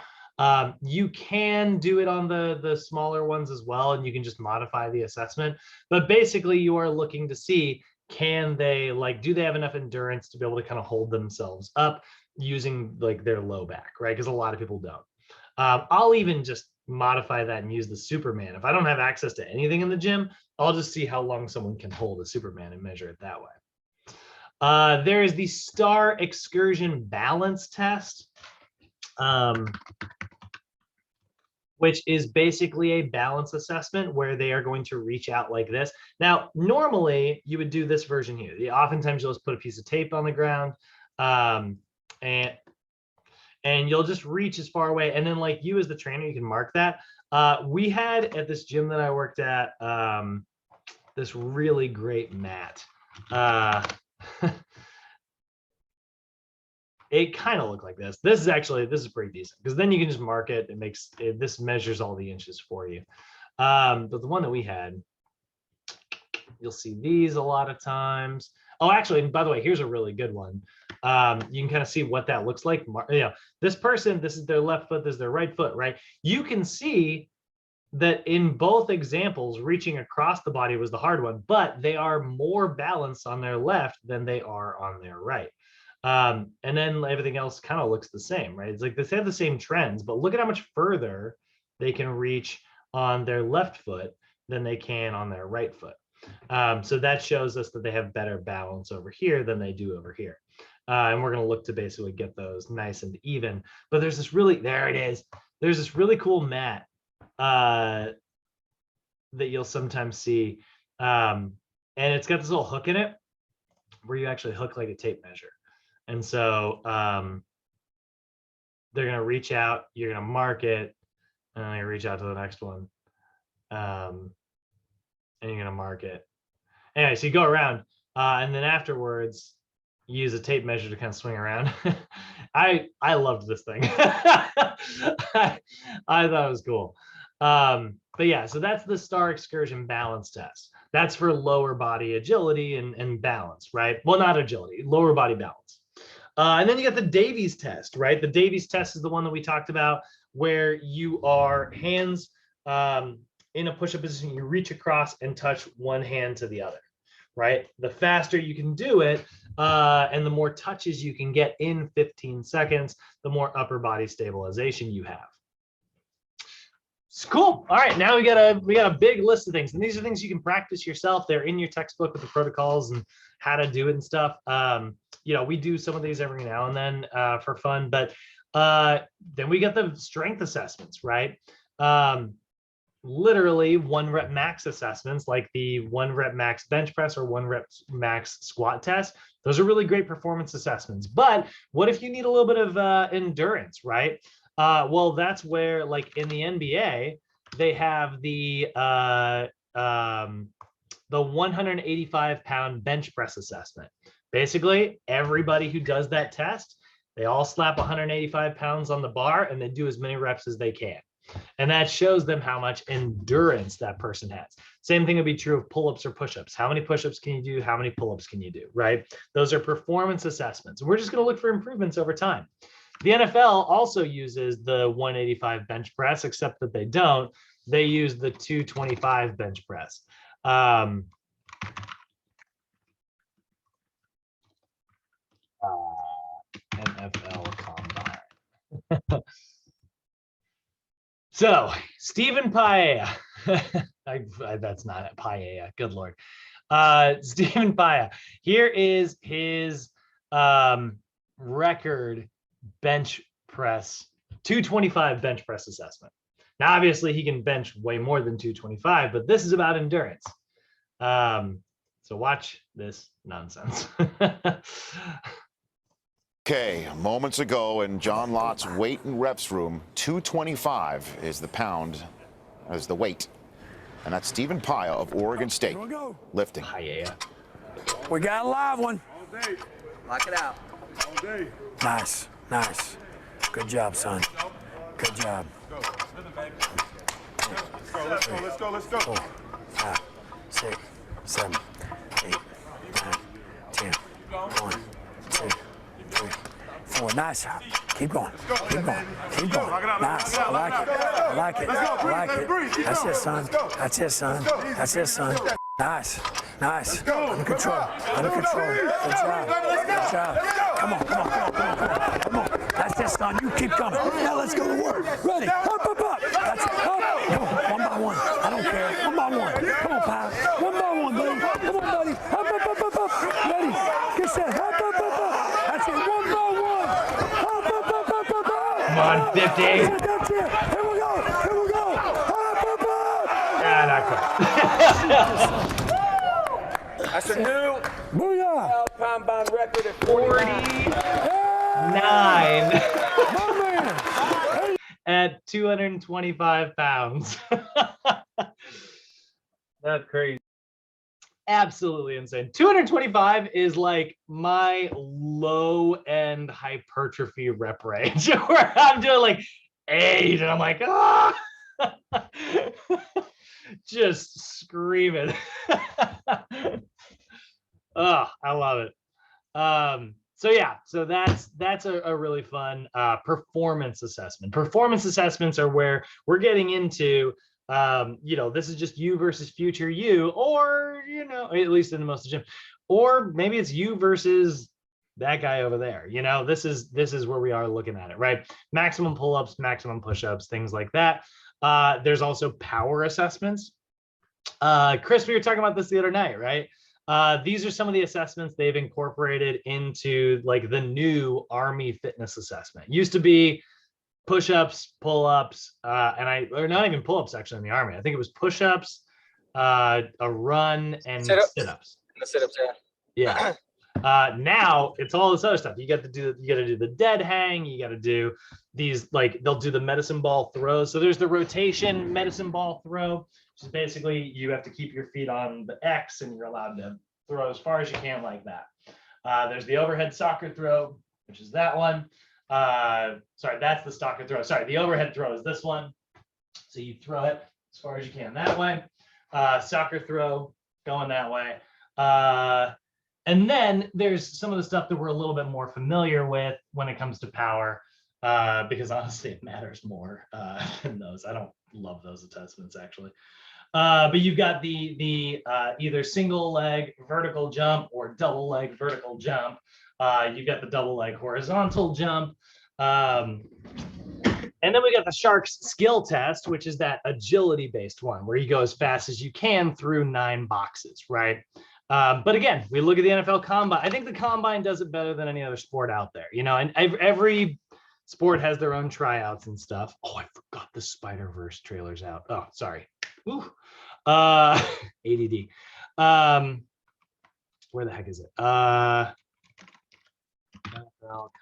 You can do it on the smaller ones as well, and you can just modify the assessment. But basically, you are looking to see, can they, like, do they have enough endurance to be able to kind of hold themselves up using like their low back, right? Because a lot of people don't. I'll even just modify that and use the Superman. If I don't have access to anything in the gym, I'll just see how long someone can hold a Superman and measure it that way. There is the STAR Excursion Balance Test, which is basically a balance assessment where they are going to reach out like this. Now, normally you would do this version here. Oftentimes you'll just put a piece of tape on the ground, and you'll just reach as far away. And then like you as the trainer, you can mark that. We had at this gym that I worked at, this really great mat. It kind of looked like this. This is pretty decent because then you can just mark it. This measures all the inches for you. But the one that we had, you'll see these a lot of times. Oh, actually, and by the way, here's a really good one. You can kind of see what that looks like. You know, this person, this is their left foot, this is their right foot, right? You can see that in both examples, reaching across the body was the hard one, but they are more balanced on their left than they are on their right. And then everything else kind of looks the same, right? It's like they have the same trends, but look at how much further they can reach on their left foot than they can on their right foot. So that shows us that they have better balance over here than they do over here. And we're going to look to basically get those nice and even. But there's this really, there it is. There's this really cool mat that you'll sometimes see. And it's got this little hook in it where you actually hook like a tape measure. And so they're going to reach out, you're going to mark it, and then you reach out to the next one. And you're going to mark it. Anyway, so you go around, and then afterwards, you use a tape measure to kind of swing around. I loved this thing. I thought it was cool. But yeah, so that's the STAR Excursion Balance Test. That's for lower body agility and balance, right? Well, not agility, lower body balance. And then you got the Davies test, right? The Davies test is the one that we talked about where you are hands in a push-up position, you reach across and touch one hand to the other, right? The faster you can do it and the more touches you can get in 15 seconds, the more upper body stabilization you have. It's cool. All right, now we got a big list of things, and these are things you can practice yourself. They're in your textbook with the protocols and how to do it and stuff. You know, we do some of these every now and then for fun, but then we got the strength assessments, right? Literally 1 rep max assessments, like the 1 rep max bench press or 1 rep max squat test. Those are really great performance assessments. But what if you need a little bit of endurance, right? Well, that's where, like in the NBA, they have the 185-pound bench press assessment. Basically, everybody who does that test, they all slap 185 pounds on the bar and they do as many reps as they can. And that shows them how much endurance that person has. Same thing would be true of pull-ups or push-ups. How many push-ups can you do? How many pull-ups can you do, right? Those are performance assessments. We're just going to look for improvements over time. The NFL also uses the 185 bench press, except that they don't. They use the 225 bench press. So, Stephen Paella. That's not Paella. Good Lord. Stephen Paella. Here is his record bench press, 225 bench press assessment. Now, obviously, he can bench way more than 225, but this is about endurance. So watch this nonsense. Okay, moments ago in John Lott's weight and reps room, 225 is the pound, as the weight. And that's Stephen Paella of Oregon State, lifting. Paella. We got a live one. All day. Lock it out. All day. Nice, nice. Good job, son. Good job. Let's go, let's go, let's go. 4, 5, 6, 7, 8, 9, 10. 1, 2, 3, 4. Nice. Keep going. Keep going. Keep going. Nice. I like it. I like it. I like it. That's it, son. That's it, son. That's it, son. Nice. Nice. Under control. Under control. Good job. Good job. Come on. Come on. Come on. Come on. Come on. Come on. That's it, son. You keep coming. Now let's go to work. Ready. Up, up, up. That's it. Up. Come on. One by one. I don't care. One by one. Come on, pal. One by one, buddy. Come on, buddy. Up, up, up, up, up. Ready. Get set. Up, up, up, up. That's it. One by one. Up, up, up, up, up, up. Come on, 50. That's it. Here we go. Here we go. Up, up, up. Yeah, not quite. That's a new Booyah. combine record at 49. 49 My man. at 225 pounds. That's crazy. Absolutely insane. 225 is like my low end hypertrophy rep range where I'm doing like 8 and I'm like, ah, just screaming. Oh, I love it. So yeah, so that's a really fun performance assessment. Performance assessments are where we're getting into, this is just you versus future you, or, at least in the most of the gym, or maybe it's you versus that guy over there. This is where we are looking at it, right? Maximum pull-ups, maximum push-ups, things like that. There's also power assessments. Chris, we were talking about this the other night, right? These are some of the assessments they've incorporated into like the new Army fitness assessment. Used to be push-ups, pull-ups, or not even pull-ups actually in the Army. I think it was push-ups, a run, and sit-ups. The sit-ups, yeah. Now it's all this other stuff. You got to do the dead hang. You got to do these, like they'll do the medicine ball throws. So there's the rotation medicine ball throw, which is basically you have to keep your feet on the X and you're allowed to throw as far as you can like that. There's the overhead soccer throw, which is that one. Sorry, that's the soccer throw. Sorry, the overhead throw is this one. So you throw it as far as you can that way. Soccer throw going that way. And then there's some of the stuff that we're a little bit more familiar with when it comes to power, because honestly, it matters more than those. I don't love those assessments actually. But you've got the either single leg vertical jump or double leg vertical jump. You've got the double leg horizontal jump. And then we got the Sharks skill test, which is that agility based one where you go as fast as you can through 9 boxes, right? But again, we look at the NFL Combine. I think the Combine does it better than any other sport out there, and every sport has their own tryouts and stuff. Oh, I forgot the Spider-Verse trailer's out. Oh, sorry. Ooh. ADD. Where the heck is it? NFL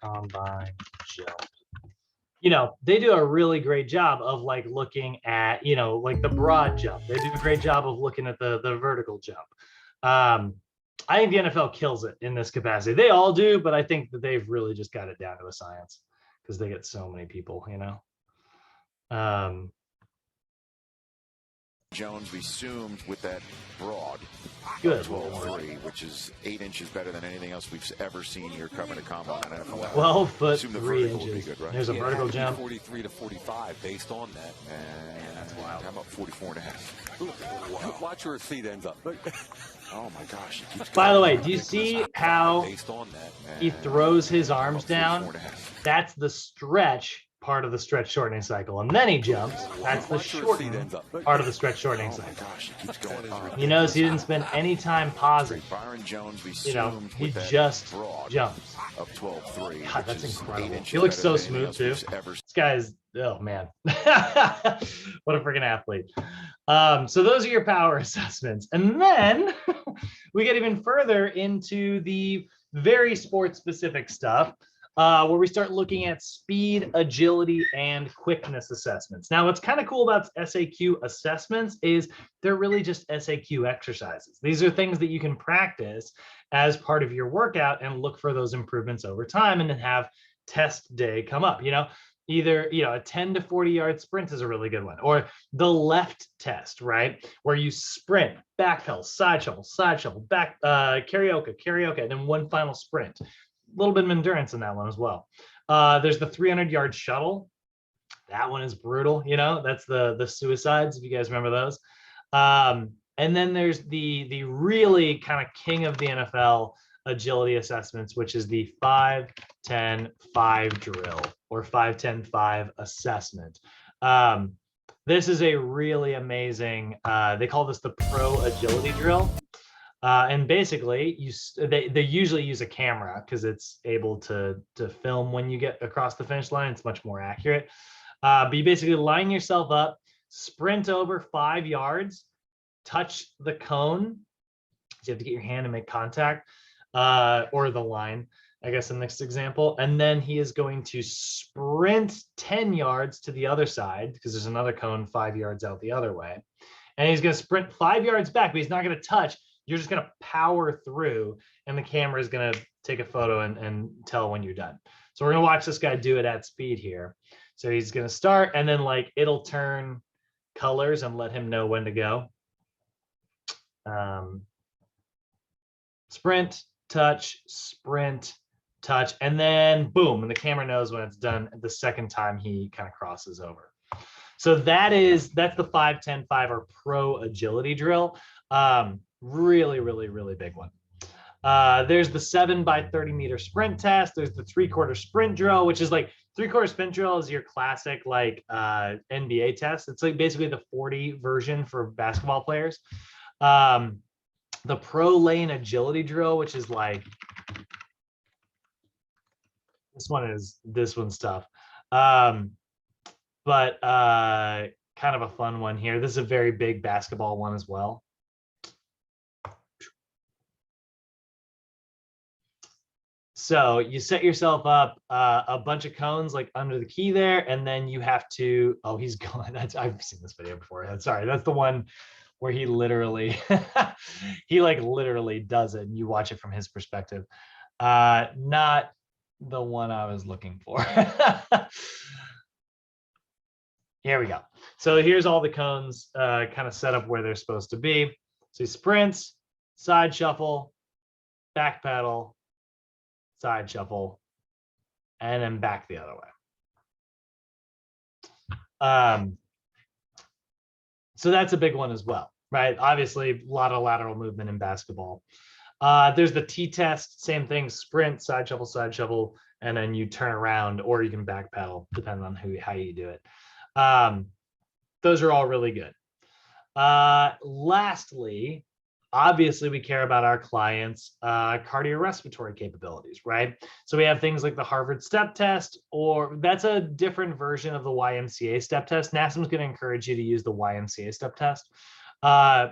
Combine jump. They do a really great job of like looking at, like the broad jump. They do a great job of looking at the vertical jump. I think the NFL kills it in this capacity. They all do, but I think that they've really just got it down to a science because they get so many people, Jones resumed with that broad. Good. 12.3, which is 8 inches better than anything else we've ever seen here covering a combine. 12 foot 3 inches. Good, right? There's a vertical jump. 43 to 45 based on that. And that's wild. How about 44 and a half? Wow. Watch where his feet ends up. Oh my gosh. By the way, do you see how based on that, he throws his arms down? That's the stretch part of the stretch shortening cycle. And then he jumps. That's the shortening part of the stretch shortening Oh my cycle. gosh, it keeps going on. You notice he didn't spend any time pausing. Byron Jones You know, resumed he with that just broad jumps. of 12.3. God, that's which is incredible. 8 inches He looks better so than anything smooth else too. we've ever This guy's, oh man, what a freaking athlete. So those are your power assessments. And then we get even further into the very sports specific stuff, where we start looking at speed, agility, and quickness assessments. Now, what's kind of cool about SAQ assessments is they're really just SAQ exercises. These are things that you can practice as part of your workout and look for those improvements over time, and then have test day come up. Either a 10 to 40 yard sprint is a really good one, or the left test, right, where you sprint, back pedal, side shuffle, back karaoke, and then one final sprint. A little bit of endurance in that one as well. There's the 300-yard shuttle. That one is brutal. That's the suicides, if you guys remember those. And then there's the really kind of king of the NFL agility assessments, which is the 5-10-5 drill, or 5-10-5 assessment. This is a really amazing, they call this the pro agility drill. And basically they usually use a camera because it's able to film when you get across the finish line. It's much more accurate. But you basically line yourself up, sprint over 5 yards, touch the cone. So you have to get your hand and make contact, or the line, I guess, in the next example. And then he is going to sprint 10 yards to the other side, because there's another cone 5 yards out the other way. And he's going to sprint 5 yards back, but he's not going to touch. You're just going to power through, and the camera is going to take a photo and tell when you're done. So we're going to watch this guy do it at speed here. So he's going to start, and then it'll turn colors and let him know when to go. Sprint, touch, sprint, touch, and then boom, and the camera knows when it's done the second time he kind of crosses over. So that's the 5-10-5 or pro agility drill. Really, really, really big one. There's the 7 by 30 meter sprint test. There's the 3/4 sprint drill, which is 3/4 sprint drill is your classic NBA test. It's basically the 40 version for basketball players. The pro lane agility drill, which is this one's tough. But kind of a fun one here. This is a very big basketball one as well. So you set yourself up a bunch of cones under the key there, and then you have to, oh, he's going, I've seen this video before. Sorry, that's the one where he literally, literally does it, and you watch it from his perspective. Not the one I was looking for. Here we go. So here's all the cones kind of set up where they're supposed to be. So he sprints, side shuffle, back pedal, side shuffle, and then back the other way. So that's a big one as well, right? Obviously, a lot of lateral movement in basketball. There's the T-test, same thing, sprint, side shuffle, and then you turn around, or you can back pedal, depending on how you do it. Those are all really good. Lastly, obviously, we care about our clients' cardiorespiratory capabilities, right? So we have things like the Harvard step test, or that's a different version of the YMCA step test. NASM's going to encourage you to use the YMCA step test.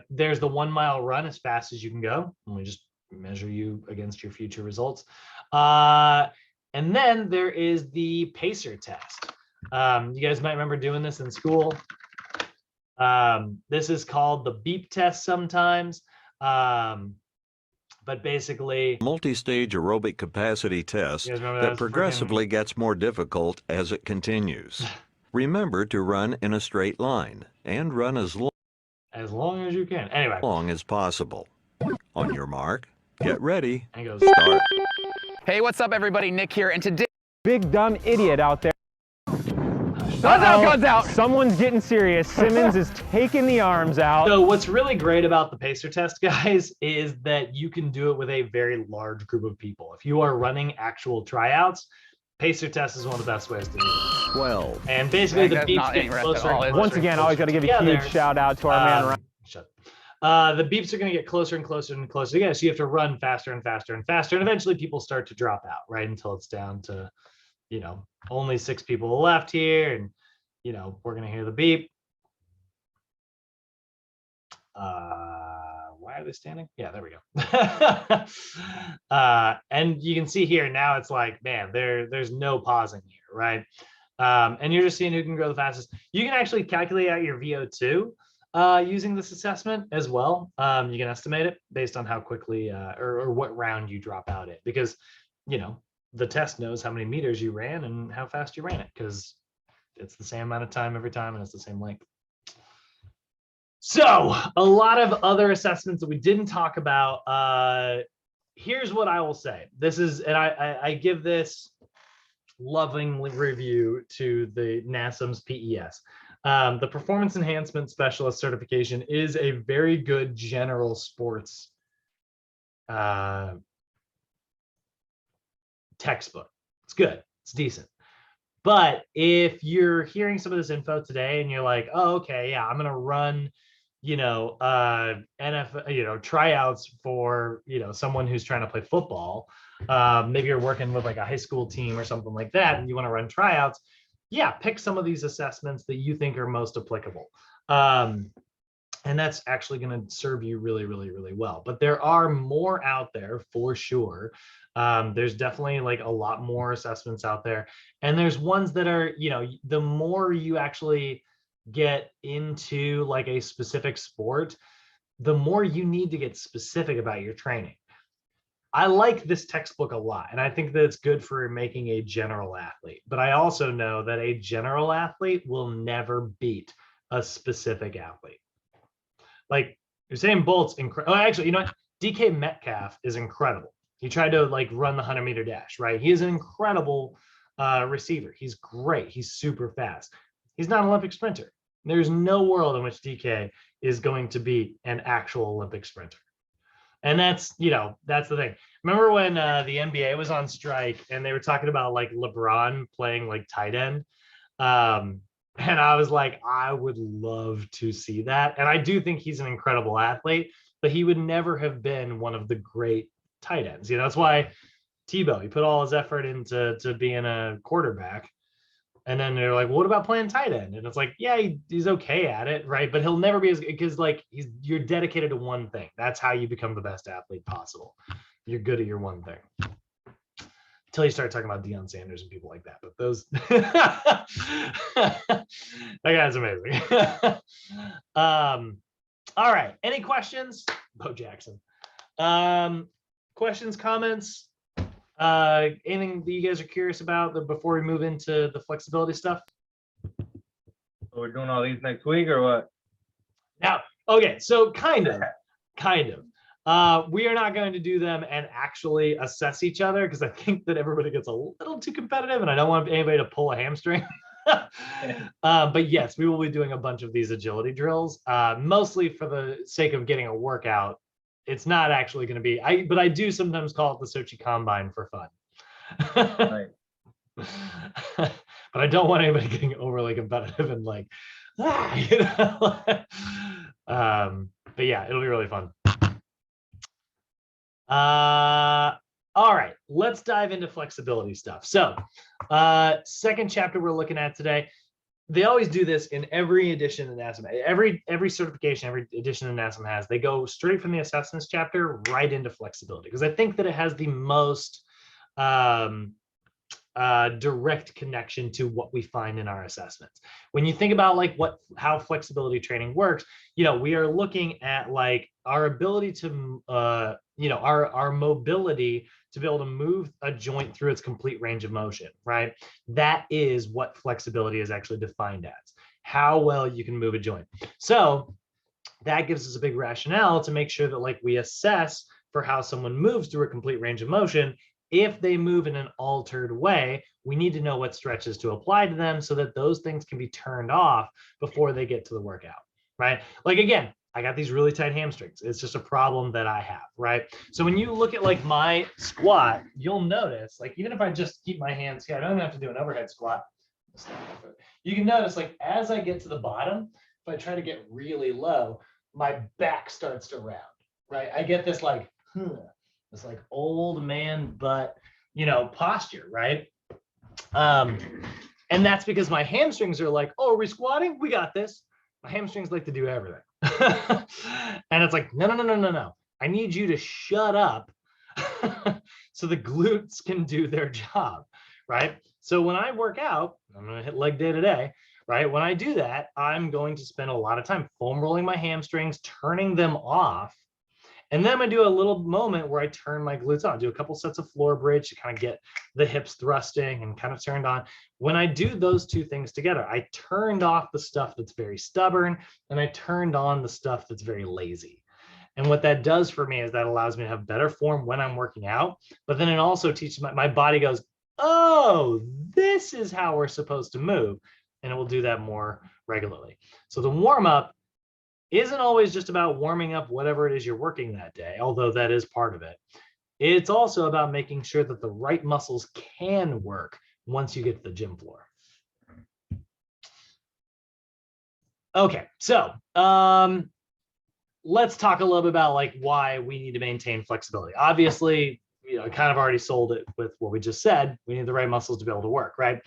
There's the 1 mile run as fast as you can go, and we just measure you against your future results. And then there is the pacer test. You guys might remember doing this in school. This is called the beep test sometimes. But basically, multi-stage aerobic capacity test that progressively gets more difficult as it continues. Remember to run in a straight line and run as long as you can. Anyway, long as possible. On your mark, get ready, and go start. Hey, what's up, everybody? Nick here, and today, big dumb idiot out there. Guns out. Someone's getting serious. Simmons is taking the arms out. So what's really great about the pacer test, guys, is that you can do it with a very large group of people. If you are running actual tryouts, Pacer test is one of the best ways to do it. 12. And basically the That's beeps not get any rest closer at all, and is it? closer Once and again, closer always got to give a together. huge shout out to our man. The beeps are going to get closer and closer and closer together. So you have to run faster and faster and faster. And eventually people start to drop out, right? Until it's down to, you know, only 6 people left here. And, you know, we're going to hear the beep. Why are they standing? Yeah, there we go. And you can see here now it's like, man, there's no pausing here, right? And you're just seeing who can grow the fastest. You can actually calculate out your VO2 using this assessment as well. You can estimate it based on how quickly or what round you drop out at, because, you know, the test knows how many meters you ran and how fast you ran it, because it's the same amount of time every time and it's the same length. So a lot of other assessments that we didn't talk about. Here's what I will say. This is, and I give this loving review to the NASM's PES. The Performance Enhancement Specialist certification is a very good general sports textbook. It's good. It's decent. But if you're hearing some of this info today and you're like, oh, okay, yeah, I'm going to run, you know, NFL, you know, tryouts for, you know, someone who's trying to play football. Maybe you're working with like a high school team or something like that, and you want to run tryouts. Yeah, pick some of these assessments that you think are most applicable. And that's actually going to serve you really, really, really well. But there are more out there for sure. There's definitely like a lot more assessments out there. And there's ones that are, you know, the more you actually get into like a specific sport, the more you need to get specific about your training. I like this textbook a lot, and I think that it's good for making a general athlete. But I also know that a general athlete will never beat a specific athlete. Like Usain Bolt's incredible. Oh, actually, you know what? DK Metcalf is incredible. He tried to like run the 100-meter dash, right? He is an incredible receiver. He's great. He's super fast. He's not an Olympic sprinter. There's no world in which DK is going to be an actual Olympic sprinter. And that's, you know, that's the thing. Remember when the NBA was on strike and they were talking about like LeBron playing like tight end? And I was like, I would love to see that. And I do think he's an incredible athlete, but he would never have been one of the great tight ends. You know, that's why Tebow, he put all his effort into being a quarterback. And then they're like, well, what about playing tight end? And it's like, yeah, he's okay at it, right? But he'll never be as, because like you're dedicated to one thing. That's how you become the best athlete possible. You're good at your one thing. Until you start talking about Deion Sanders and people like that. But those, that guy's amazing. All right. Any questions? Bo Jackson. Questions, comments? Anything that you guys are curious about before we move into the flexibility stuff? So we're doing all these next week or what? Now, okay, so kind of. We are not going to do them and actually assess each other because I think that everybody gets a little too competitive and I don't want anybody to pull a hamstring. But yes, we will be doing a bunch of these agility drills, mostly for the sake of getting a workout. It's not actually going to be, but I do sometimes call it the Sochi Combine for fun. Right. But I don't want anybody getting overly competitive and like, you know. But yeah, it'll be really fun. All right, let's dive into flexibility stuff. So, second chapter we're looking at today. They always do this in every edition of NASM. Every certification, every edition of NASM has. They go straight from the assessments chapter right into flexibility because I think that it has the most direct connection to what we find in our assessments. When you think about like how flexibility training works, you know, we are looking at like our ability to you know, our mobility to be able to move a joint through its complete range of motion, right? That is what flexibility is actually defined as, how well you can move a joint. So that gives us a big rationale to make sure that like we assess for how someone moves through a complete range of motion. If they move in an altered way, we need to know what stretches to apply to them so that those things can be turned off before they get to the workout, right? Like again, I got these really tight hamstrings. It's just a problem that I have, right? So when you look at like my squat, you'll notice, like, even if I just keep my hands here, I don't even have to do an overhead squat. You can notice, like, as I get to the bottom, if I try to get really low, my back starts to round, right? I get this like, this like old man butt, you know, posture, right? And that's because my hamstrings are like, oh, are we squatting? We got this. My hamstrings like to do everything. And it's like, no. I need you to shut up so the glutes can do their job, right? So when I work out, I'm going to hit leg day today, right? When I do that, I'm going to spend a lot of time foam rolling my hamstrings, turning them off. And then I'm going to do a little moment where I turn my glutes on, do a couple sets of floor bridge to kind of get the hips thrusting and kind of turned on. When I do those two things together, I turned off the stuff that's very stubborn and I turned on the stuff that's very lazy. And what that does for me is that allows me to have better form when I'm working out, but then it also teaches my body goes, oh, this is how we're supposed to move. And it will do that more regularly. So the warm up isn't always just about warming up whatever it is you're working that day, although that is part of it. It's also about making sure that the right muscles can work once you get to the gym floor. Okay, so let's talk a little bit about like why we need to maintain flexibility. Obviously, you know, I kind of already sold it with what we just said. We need the right muscles to be able to work, right?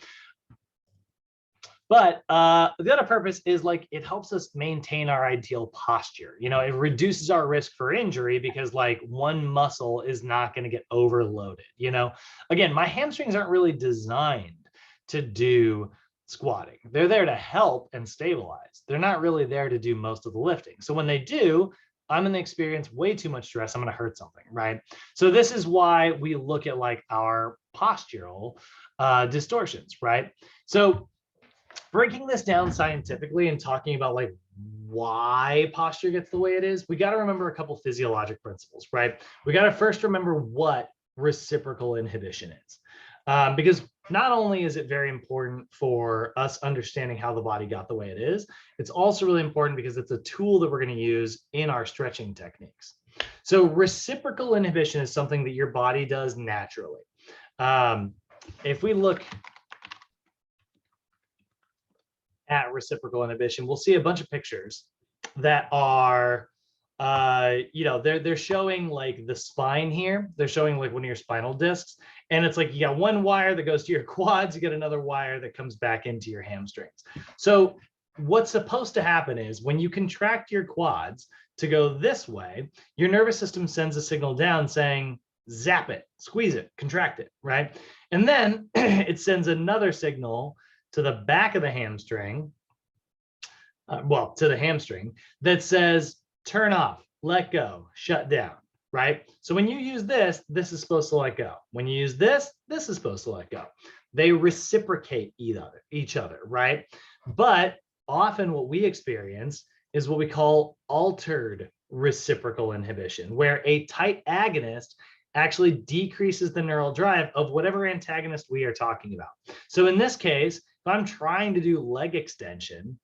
But the other purpose is like it helps us maintain our ideal posture. You know, it reduces our risk for injury because like one muscle is not going to get overloaded. You know, again, my hamstrings aren't really designed to do squatting. They're there to help and stabilize. They're not really there to do most of the lifting. So when they do, I'm going to experience way too much stress. I'm going to hurt something, right? So this is why we look at like our postural distortions, right? So breaking this down scientifically and talking about like why posture gets the way it is, we got to remember a couple physiologic principles, right? We got to first remember what reciprocal inhibition is, because not only is it very important for us understanding how the body got the way it is, it's also really important because it's a tool that we're going to use in our stretching techniques. So reciprocal inhibition is something that your body does naturally. If we look at reciprocal inhibition, we'll see a bunch of pictures that are, you know, they're showing like the spine here. They're showing like one of your spinal discs. And it's like you got one wire that goes to your quads, you get another wire that comes back into your hamstrings. So what's supposed to happen is when you contract your quads to go this way, your nervous system sends a signal down saying, zap it, squeeze it, contract it, right? And then it sends another signal to the back of the hamstring, to the hamstring that says, turn off, let go, shut down, right? So when you use this, this is supposed to let go. When you use this, this is supposed to let go. They reciprocate each other, right? But often what we experience is what we call altered reciprocal inhibition, where a tight agonist actually decreases the neural drive of whatever antagonist we are talking about. So in this case, if I'm trying to do leg extension,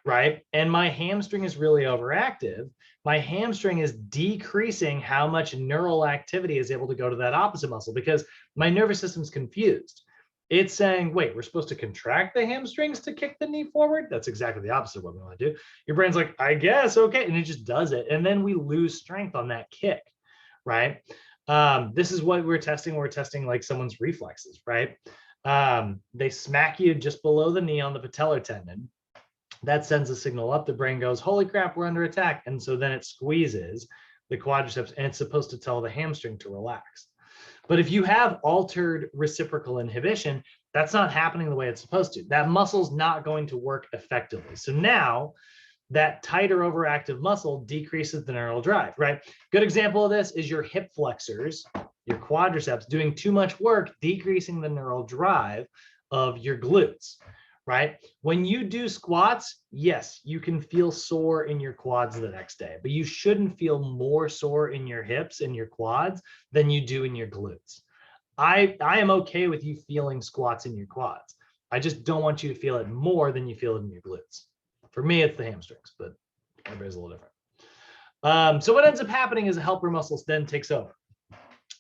right, and my hamstring is really overactive, my hamstring is decreasing how much neural activity is able to go to that opposite muscle because my nervous system's confused. It's saying, wait, we're supposed to contract the hamstrings to kick the knee forward? That's exactly the opposite of what we want to do. Your brain's like, I guess, okay, and it just does it. And then we lose strength on that kick, right? This is what we're testing. We're testing like someone's reflexes, right? They smack you just below the knee on the patellar tendon. That sends a signal up. The brain goes, holy crap, we're under attack. And so then it squeezes the quadriceps and it's supposed to tell the hamstring to relax. But if you have altered reciprocal inhibition, that's not happening the way it's supposed to. That muscle's not going to work effectively. So now that tighter overactive muscle decreases the neural drive, right? Good example of this is your hip flexors, your quadriceps doing too much work, decreasing the neural drive of your glutes, right? When you do squats, yes, you can feel sore in your quads the next day, but you shouldn't feel more sore in your hips and your quads than you do in your glutes. I am okay with you feeling squats in your quads. I just don't want you to feel it more than you feel it in your glutes. For me, it's the hamstrings, but everybody's a little different. So what ends up happening is a helper muscle then takes over.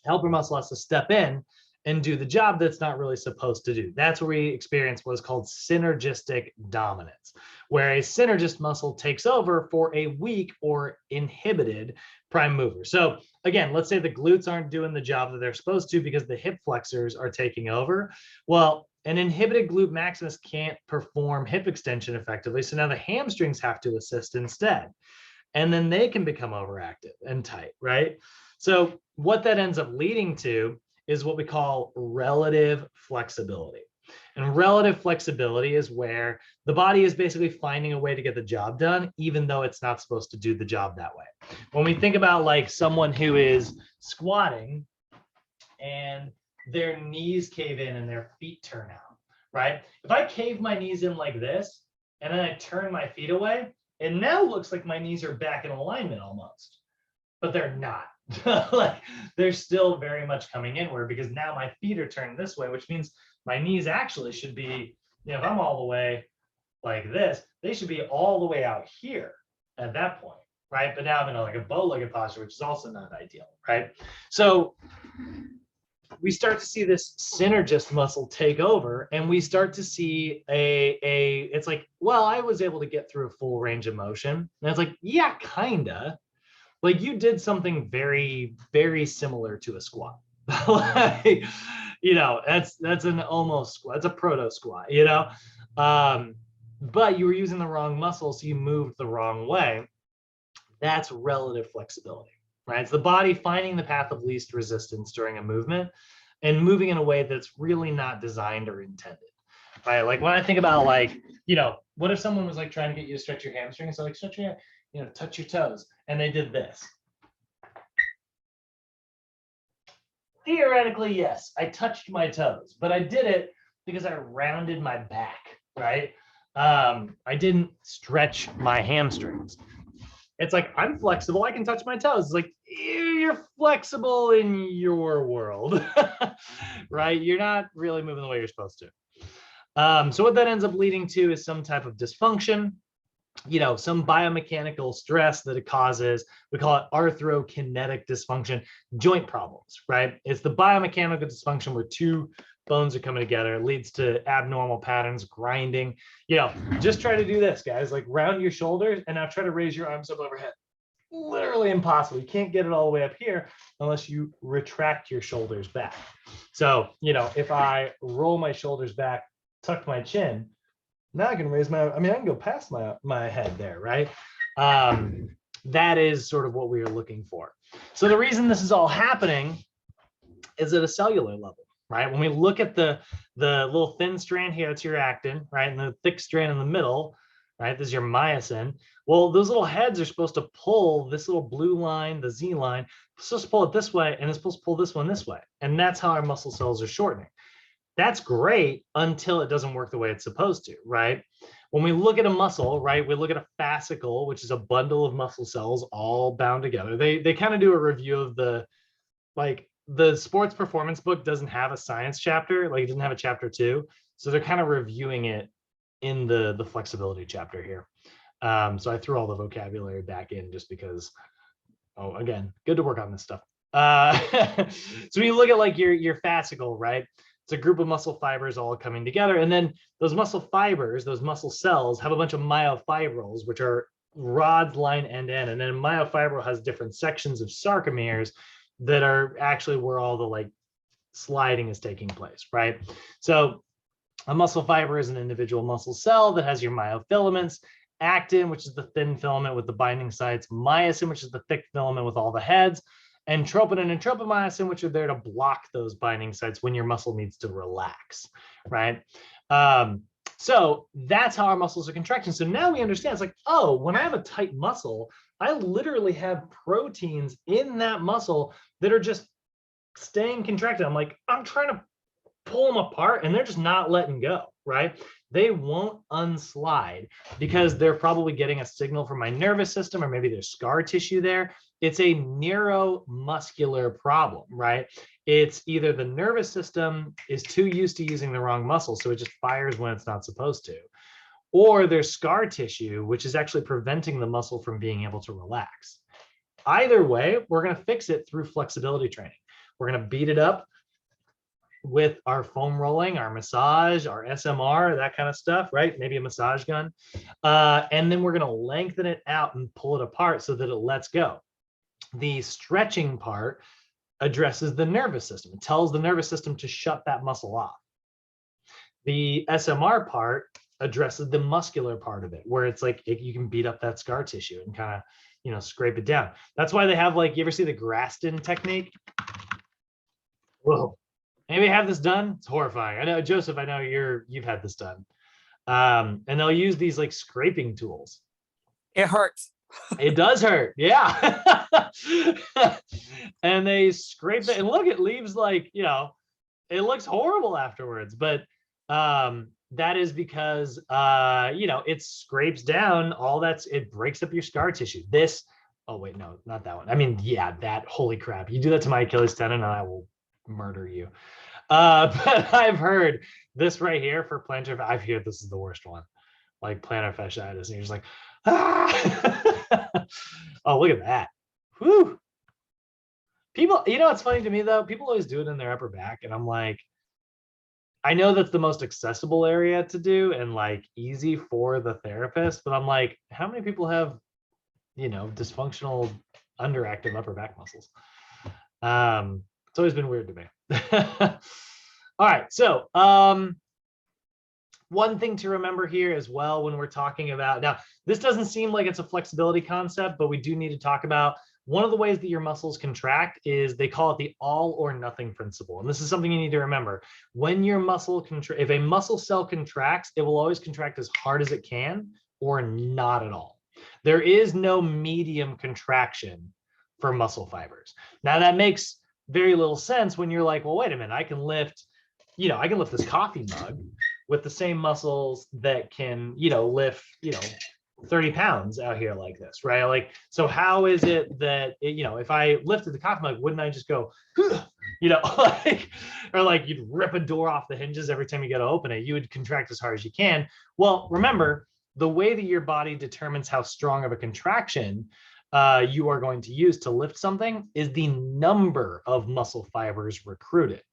Helper muscle has to step in and do the job that's not really supposed to do. That's where we experience what is called synergistic dominance, where a synergist muscle takes over for a weak or inhibited prime mover. So again, let's say the glutes aren't doing the job that they're supposed to because the hip flexors are taking over. Well, an inhibited glute maximus can't perform hip extension effectively. So now the hamstrings have to assist instead. And then they can become overactive and tight, right? So what that ends up leading to is what we call relative flexibility. And relative flexibility is where the body is basically finding a way to get the job done, even though it's not supposed to do the job that way. When we think about like someone who is squatting and their knees cave in and their feet turn out, right? If I cave my knees in like this, and then I turn my feet away, it now looks like my knees are back in alignment almost, but they're not. Like they're still very much coming inward because now my feet are turned this way, which means my knees actually should be, you know, if I'm all the way like this, they should be all the way out here at that point, right? But now I'm in like a bow-legged posture, which is also not ideal, right? So we start to see this synergist muscle take over, and we start to see it's like, well, I was able to get through a full range of motion. And it's like, yeah, kinda. Like you did something very, very similar to a squat. Like, you know, that's an almost squat. That's a proto squat, you know? But you were using the wrong muscle, so you moved the wrong way. That's relative flexibility, right? It's the body finding the path of least resistance during a movement and moving in a way that's really not designed or intended, right? Like when I think about like, you know, what if someone was like trying to get you to stretch your hamstrings? So like stretch your, you know, touch your toes, and they did this. Theoretically, yes, I touched my toes, but I did it because I rounded my back, right? I didn't stretch my hamstrings. It's like, I'm flexible, I can touch my toes. It's like, you're flexible in your world, right? You're not really moving the way you're supposed to. So what that ends up leading to is some type of dysfunction, you know, some biomechanical stress that it causes. We call it arthrokinetic dysfunction, joint problems, right? It's the biomechanical dysfunction where two bones are coming together. It leads to abnormal patterns, grinding. You know, just try to do this, guys, like round your shoulders and now try to raise your arms up overhead. Literally impossible. You can't get it all the way up here unless you retract your shoulders back. So, you know, if I roll my shoulders back, tuck my chin, now I can raise I can go past my head there, right? That is sort of what we are looking for. So the reason this is all happening is at a cellular level, right? When we look at the little thin strand here, it's your actin, right? And the thick strand in the middle, right? This is your myosin. Well, those little heads are supposed to pull this little blue line, the Z line, it's supposed to pull it this way, and it's supposed to pull this one this way. And that's how our muscle cells are shortening. That's great until it doesn't work the way it's supposed to, right? When we look at a muscle, right, we look at a fascicle, which is a bundle of muscle cells all bound together. They kind of do a review of the sports performance book doesn't have a science chapter, like it doesn't have a chapter 2. So they're kind of reviewing it in the flexibility chapter here. So I threw all the vocabulary back in just because, oh, again, good to work on this stuff. So when you look at like your fascicle, right? It's a group of muscle fibers all coming together. And then those muscle fibers, those muscle cells have a bunch of myofibrils, which are rods line end to end. And then a myofibril has different sections of sarcomeres that are actually where all the like sliding is taking place, right? So a muscle fiber is an individual muscle cell that has your myofilaments, actin, which is the thin filament with the binding sites, myosin, which is the thick filament with all the heads, and troponin and tropomyosin, which are there to block those binding sites when your muscle needs to relax, right? So that's how our muscles are contracting. So now we understand, it's like, oh, when I have a tight muscle, I literally have proteins in that muscle that are just staying contracted. I'm like, I'm trying to pull them apart and they're just not letting go, right? They won't unslide because they're probably getting a signal from my nervous system, or maybe there's scar tissue there. It's a neuromuscular problem, right? It's either the nervous system is too used to using the wrong muscle, so it just fires when it's not supposed to, or there's scar tissue, which is actually preventing the muscle from being able to relax. Either way, we're going to fix it through flexibility training. We're going to beat it up with our foam rolling, our massage, our SMR, that kind of stuff, right? Maybe a massage gun. And then we're going to lengthen it out and pull it apart so that it lets go. The stretching part addresses the nervous system. It tells the nervous system to shut that muscle off. The SMR part addresses the muscular part of it, where it's like you can beat up that scar tissue and kind of, you know, scrape it down. That's why they have, like, you ever see the Graston technique? Whoa. Anybody have this done? It's horrifying. I know, Joseph, I know you've had this done. And they'll use these like scraping tools. It hurts. It does hurt. Yeah. And they scrape it, and look, it leaves, like, you know, it looks horrible afterwards, but that is because you know, it scrapes down all it breaks up your scar tissue. This, oh wait, no, not that one. I mean, yeah, that, holy crap. You do that to my Achilles tendon and I will murder you. But I've heard this right here for plantar, I've heard this is the worst one, like plantar fasciitis, and you're just like, ah. Oh, look at that. Whew. People, you know, it's funny to me though, people always do it in their upper back, and I'm like, I know that's the most accessible area to do and like easy for the therapist, but I'm like, how many people have, you know, dysfunctional underactive upper back muscles? It's always been weird to me. All right, so one thing to remember here as well when we're talking about, now this doesn't seem like it's a flexibility concept, but we do need to talk about one of the ways that your muscles contract is they call it the all or nothing principle. And this is something you need to remember. When your muscle if a muscle cell contracts, it will always contract as hard as it can or not at all. There is no medium contraction for muscle fibers. Now that makes very little sense when you're like, well, wait a minute, I can lift, you know, I can lift this coffee mug with the same muscles that can, you know, lift, you know, 30 pounds out here like this, right? Like, so how is it that, you know, if I lifted the coffee mug, wouldn't I just go, you know, like, or like you'd rip a door off the hinges every time you go to open it, you would contract as hard as you can. Well, remember, the way that your body determines how strong of a contraction you are going to use to lift something is the number of muscle fibers recruited.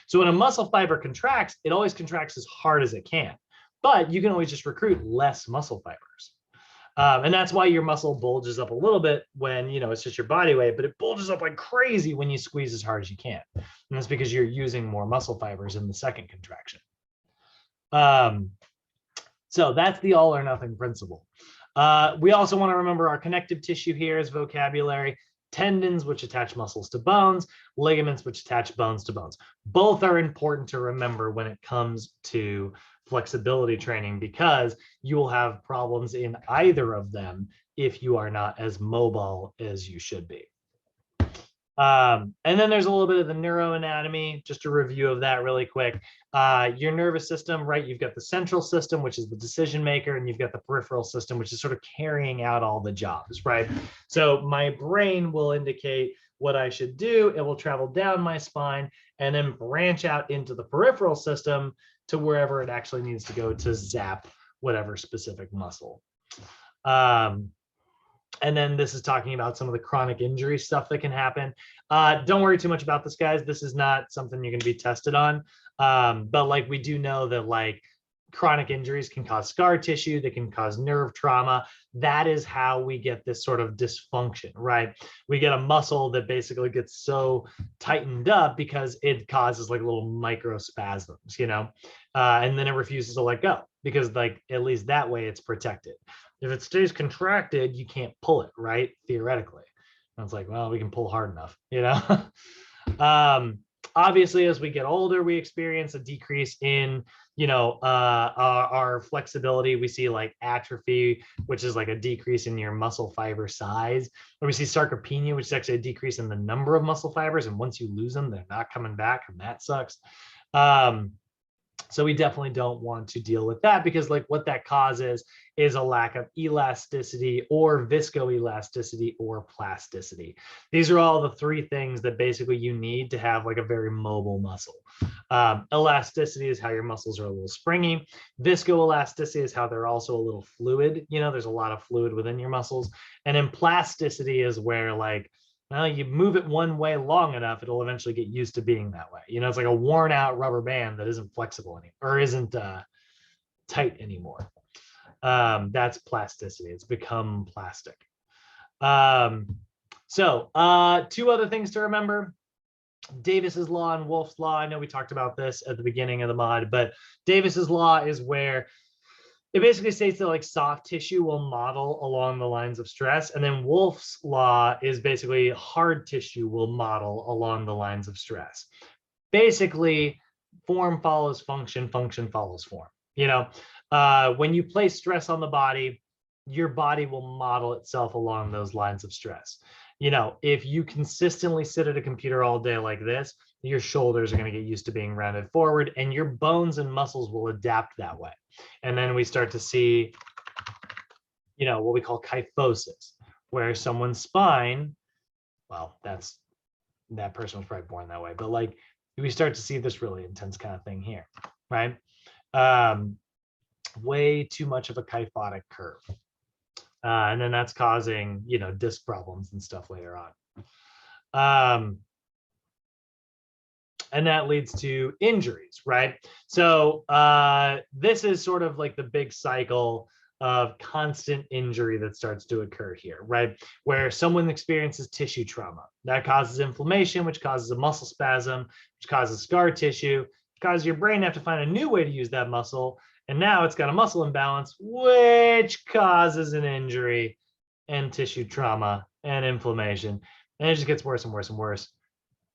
So when a muscle fiber contracts, it always contracts as hard as it can, but you can always just recruit less muscle fibers. And that's why your muscle bulges up a little bit when, you know, it's just your body weight, but it bulges up like crazy when you squeeze as hard as you can. And that's because you're using more muscle fibers in the second contraction. So that's the all or nothing principle. We also want to remember our connective tissue here as vocabulary. Tendons, which attach muscles to bones, ligaments, which attach bones to bones. Both are important to remember when it comes to flexibility training, because you will have problems in either of them if you are not as mobile as you should be. And then there's a little bit of the neuroanatomy, just a review of that really quick. Your nervous system, right? You've got the central system, which is the decision maker, and you've got the peripheral system, which is sort of carrying out all the jobs, right? So my brain will indicate what I should do. It will travel down my spine and then branch out into the peripheral system to wherever it actually needs to go to zap whatever specific muscle. And then this is talking about some of the chronic injury stuff that can happen. Don't worry too much about this, guys. This is not something you're going to be tested on. But like, we do know that like chronic injuries can cause scar tissue, they can cause nerve trauma. That is how we get this sort of dysfunction, right? We get a muscle that basically gets so tightened up because it causes like little microspasms, you know, and then it refuses to let go because like, at least that way it's protected. If it stays contracted, you can't pull it, right? Theoretically. And it's like, well, we can pull hard enough, you know? Obviously, as we get older, we experience a decrease in, you know, our flexibility. We see like atrophy, which is like a decrease in your muscle fiber size. Or we see sarcopenia, which is actually a decrease in the number of muscle fibers. And once you lose them, they're not coming back, and that sucks. So we definitely don't want to deal with that, because like what that causes is a lack of elasticity or viscoelasticity or plasticity. These are all the three things that basically you need to have like a very mobile muscle. Elasticity is how your muscles are a little springy. Viscoelasticity is how they're also a little fluid. You know, there's a lot of fluid within your muscles. And then plasticity is where like, well, you move it one way long enough, it'll eventually get used to being that way. You know, it's like a worn out rubber band that isn't flexible anymore, or isn't tight anymore. That's plasticity. It's become plastic. So two other things to remember. Davis's law and Wolff's law. I know we talked about this at the beginning of the mod, but Davis's law is where it basically states that like soft tissue will model along the lines of stress. And then Wolff's law is basically hard tissue will model along the lines of stress. Basically, form follows function, function follows form. You know, when you place stress on the body, your body will model itself along those lines of stress. You know, if you consistently sit at a computer all day like this, your shoulders are going to get used to being rounded forward, and your bones and muscles will adapt that way. And then we start to see, you know, what we call kyphosis, where someone's spine, well, that person was probably born that way, but like we start to see this really intense kind of thing here, right? Way too much of a kyphotic curve. And then that's causing, you know, disc problems and stuff later on. And that leads to injuries, right? So this is sort of like the big cycle of constant injury that starts to occur here, right? Where someone experiences tissue trauma. That causes inflammation, which causes a muscle spasm, which causes scar tissue, which causes your brain to have to find a new way to use that muscle. And now it's got a muscle imbalance, which causes an injury and tissue trauma and inflammation. And it just gets worse and worse and worse.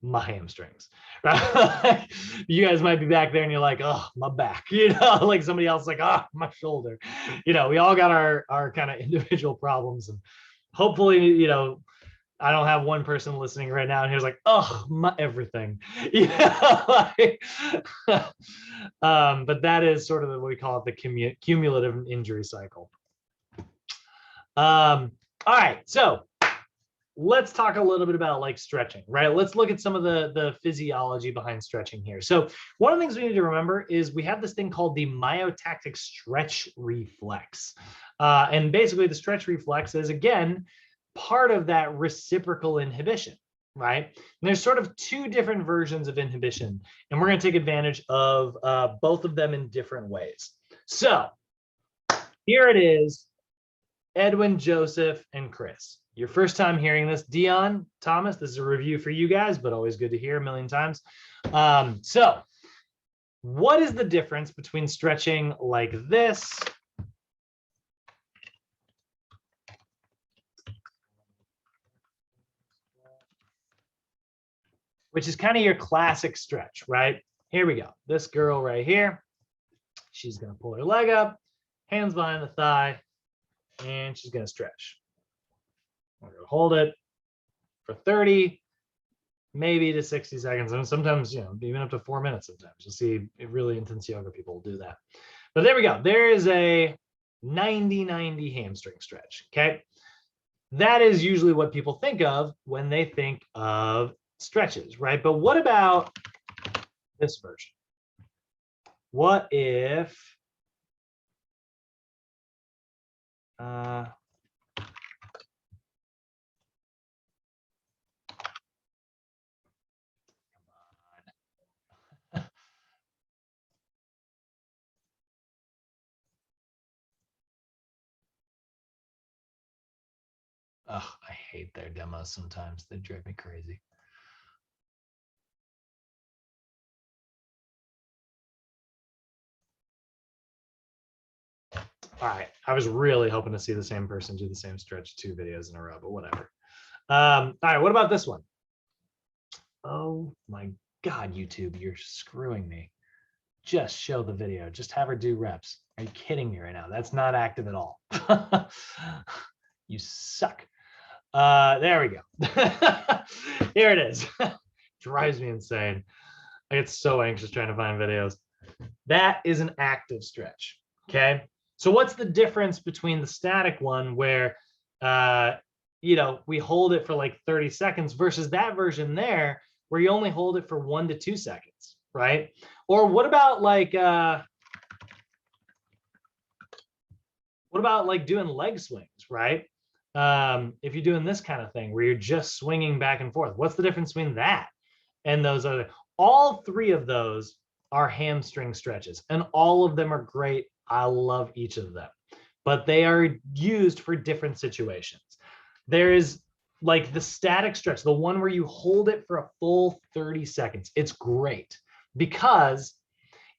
My hamstrings, right? You guys might be back there and you're like, oh, my back, you know, like somebody else like, oh, my shoulder. You know, we all got our kind of individual problems, and hopefully, you know, I don't have one person listening right now and he's like, oh, my everything. You know, like, but that is sort of what we call it, the cumulative injury cycle. All right, so let's talk a little bit about like stretching, right? Let's look at some of the physiology behind stretching here. So one of the things we need to remember is we have this thing called the myotactic stretch reflex. And basically the stretch reflex is, again, part of that reciprocal inhibition, right? And there's sort of two different versions of inhibition, and we're going to take advantage of both of them in different ways. So here it is, Edwin, Joseph, and Chris. Your first time hearing this, Dion, Thomas, this is a review for you guys, but always good to hear a million times. So what is the difference between stretching like this which is kind of your classic stretch, right? Here we go. This girl right here, she's going to pull her leg up, hands behind the thigh, and she's going to stretch. We're going to hold it for 30, maybe to 60 seconds. And sometimes, you know, even up to 4 minutes sometimes. You'll see really intense yoga people do that. But there we go. There is a 90-90 hamstring stretch, okay? That is usually what people think of when they think of stretches, right? But what about this version? What if oh, I hate their demos sometimes. They drive me crazy. All right, I was really hoping to see the same person do the same stretch 2 videos in a row, but whatever. All right, what about this one? Oh my God, YouTube, you're screwing me. Just show the video. Just have her do reps. Are you kidding me right now? That's not active at all. You suck. There we go. Here it is. Drives me insane. I get so anxious trying to find videos. That is an active stretch, okay? So what's the difference between the static one where, we hold it for like 30 seconds versus that version there where you only hold it for 1 to 2 seconds, right? Or what about like doing leg swings, right? If you're doing this kind of thing where you're just swinging back and forth, what's the difference between that and those other? All three of those are hamstring stretches, and all of them are great. I love each of them, but they are used for different situations. There is like the static stretch, the one where you hold it for a full 30 seconds. It's great because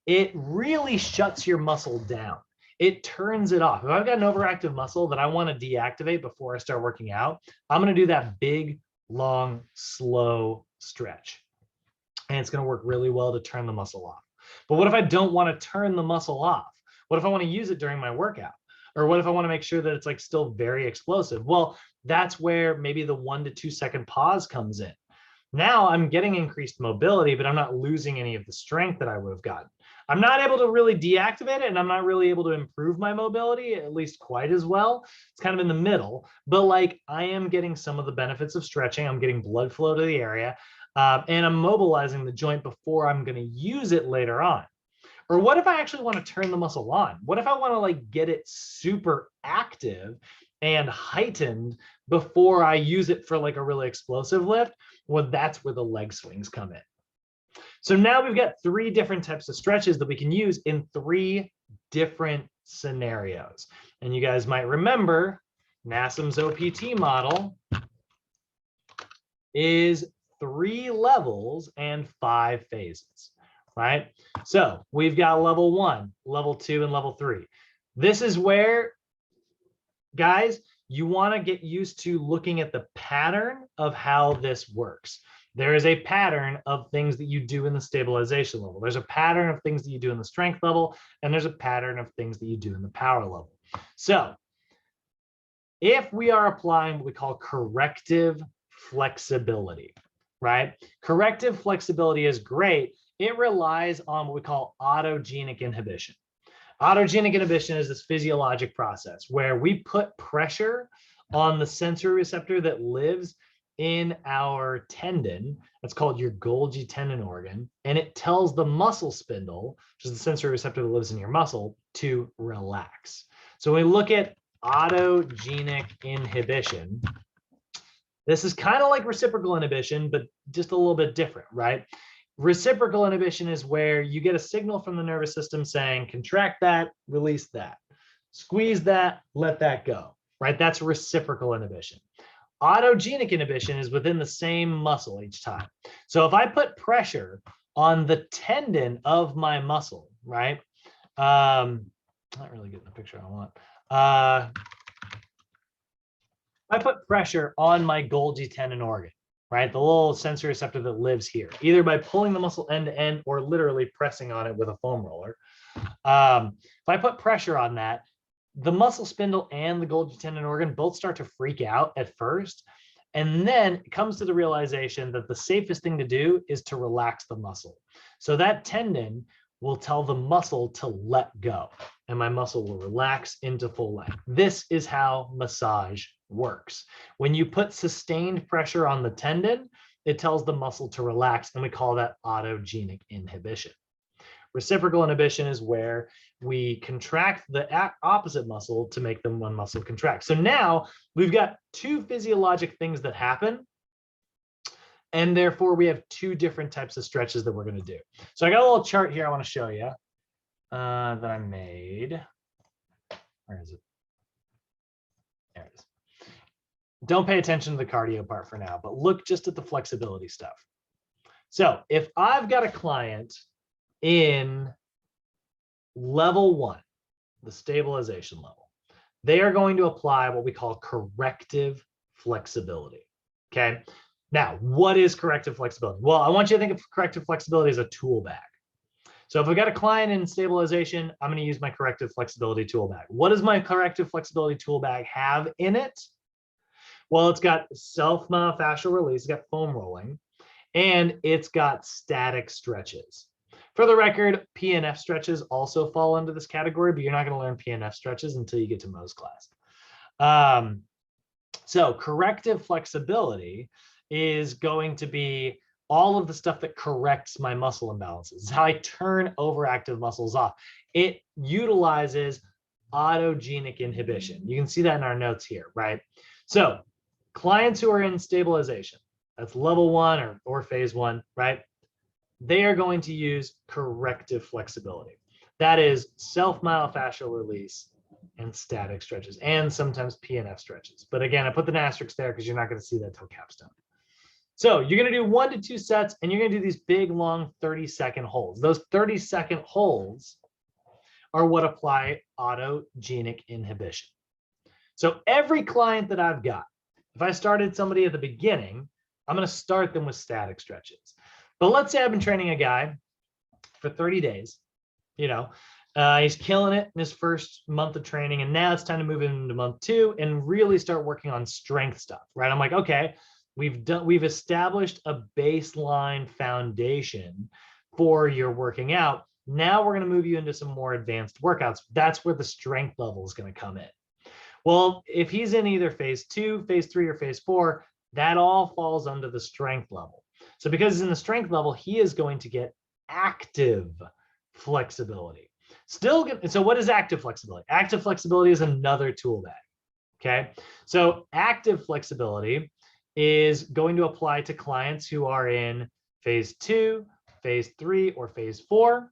it really shuts your muscle down. It turns it off. If I've got an overactive muscle that I want to deactivate before I start working out, I'm going to do that big, long, slow stretch. And it's going to work really well to turn the muscle off. But what if I don't want to turn the muscle off? What if I want to use it during my workout? Or what if I want to make sure that it's like still very explosive? Well, that's where maybe the 1 to 2 second pause comes in. Now I'm getting increased mobility, but I'm not losing any of the strength that I would have gotten. I'm not able to really deactivate it, and I'm not really able to improve my mobility, at least quite as well. It's kind of in the middle, but like I am getting some of the benefits of stretching. I'm getting blood flow to the area, and I'm mobilizing the joint before I'm going to use it later on. Or what if I actually want to turn the muscle on? What if I want to like get it super active and heightened before I use it for like a really explosive lift? Well, that's where the leg swings come in. So now we've got 3 different types of stretches that we can use in 3 different scenarios. And you guys might remember NASM's OPT model is 3 levels and 5 phases, right? So we've got level 1, level 2, and level 3. This is where, guys, you want to get used to looking at the pattern of how this works. There is a pattern of things that you do in the stabilization level. There's a pattern of things that you do in the strength level, and there's a pattern of things that you do in the power level. So if we are applying what we call corrective flexibility, right? Corrective flexibility is great. It relies on what we call autogenic inhibition. Autogenic inhibition is this physiologic process where we put pressure on the sensory receptor that lives in our tendon. That's called your Golgi tendon organ, and it tells the muscle spindle, which is the sensory receptor that lives in your muscle, to relax. So when we look at autogenic inhibition, this is kind of like reciprocal inhibition, but just a little bit different, right? Reciprocal inhibition is where you get a signal from the nervous system saying, contract that, release that, squeeze that, let that go, right? That's reciprocal inhibition. Autogenic inhibition is within the same muscle each time. So if I put pressure on the tendon of my muscle, right? Not really getting the picture I want. I put pressure on my Golgi tendon organ, right? The little sensory receptor that lives here, either by pulling the muscle end to end or literally pressing on it with a foam roller. If I put pressure on that, the muscle spindle and the Golgi tendon organ both start to freak out at first. And then it comes to the realization that the safest thing to do is to relax the muscle. So that tendon will tell the muscle to let go, and my muscle will relax into full length. This is how massage works. When you put sustained pressure on the tendon, it tells the muscle to relax, and we call that autogenic inhibition. Reciprocal inhibition is where we contract the opposite muscle to make them one muscle contract. So now we've got 2 physiologic things that happen, and therefore we have 2 different types of stretches that we're going to do. So I got a little chart here I want to show you that I made. Where is it? There it is. Don't pay attention to the cardio part for now, but look just at the flexibility stuff. So if I've got a client in level 1, the stabilization level, they are going to apply what we call corrective flexibility. Okay. Now, what is corrective flexibility? Well, I want you to think of corrective flexibility as a tool bag. So if I've got a client in stabilization, I'm going to use my corrective flexibility tool bag. What does my corrective flexibility tool bag have in it? Well, it's got self-myofascial release, it's got foam rolling, and it's got static stretches. For the record, Pnf stretches also fall under this category, but you're not going to learn Pnf stretches until you get to Mo's class. So corrective flexibility is going to be all of the stuff that corrects my muscle imbalances. It's how I turn overactive muscles off. It utilizes autogenic inhibition. You can see that in our notes here, right? So clients who are in stabilization, that's level 1 or phase 1, right? They are going to use corrective flexibility. That is self-myofascial release and static stretches, and sometimes Pnf stretches. But again, I put the asterisk there because you're not going to see that till capstone. So you're going to do 1 to 2 sets, and you're going to do these big, long 30-second holds. Those 30-second holds are what apply autogenic inhibition. So every client that I've got, if I started somebody at the beginning, I'm going to start them with static stretches. But let's say I've been training a guy for 30 days, he's killing it in his first month of training, and now it's time to move into month 2 and really start working on strength stuff, right? I'm like, okay, we've established a baseline foundation for your working out. Now we're going to move you into some more advanced workouts. That's where the strength level is going to come in. Well, if he's in either phase 2, phase 3, or phase 4, that all falls under the strength level. So because he's in the strength level, he is going to get active flexibility. So what is active flexibility? Active flexibility is another tool bag. Okay, so active flexibility is going to apply to clients who are in phase 2, phase 3, or phase 4.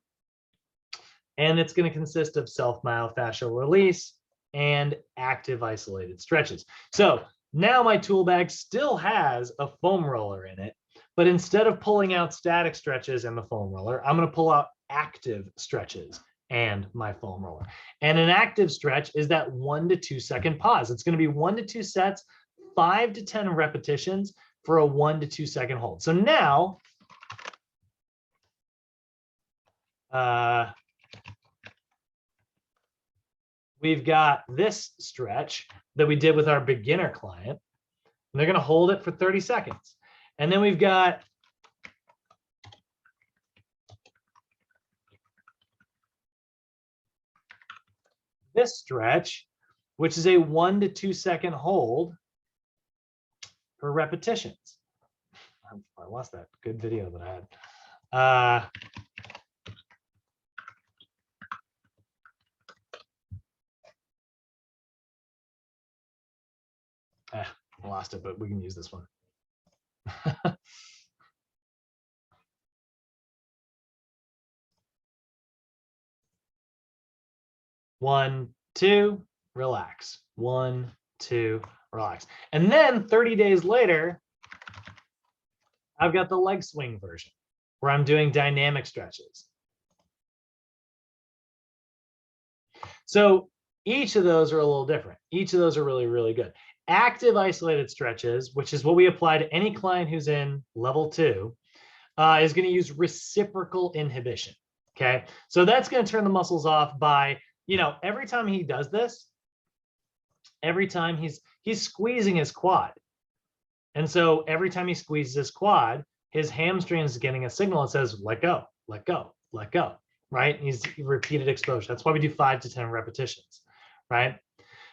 And it's going to consist of self-myofascial release and active isolated stretches. So now my tool bag still has a foam roller in it, but instead of pulling out static stretches and the foam roller, I'm going to pull out active stretches and my foam roller. And an active stretch is that 1 to 2 second pause. It's going to be 1 to 2 sets, 5 to 10 repetitions for a 1 to 2 second hold. So now, we've got this stretch that we did with our beginner client, and they're going to hold it for 30 seconds. And then we've got this stretch, which is a 1 to 2 second hold for repetitions. I lost that good video that I had. I lost it, but we can use this one. 1, 2, relax. 1, 2, relax. And then 30 days later, I've got the leg swing version where I'm doing dynamic stretches. So each of those are a little different. Each of those are really, really good. Active isolated stretches, which is what we apply to any client who's in level 2, is going to use reciprocal inhibition. Okay, so that's going to turn the muscles off by, every time he does this, every time he's squeezing his quad. And so every time he squeezes his quad, his hamstring is getting a signal that says, let go, let go, let go, right? He's repeated exposure. That's why we do 5 to 10 repetitions, right?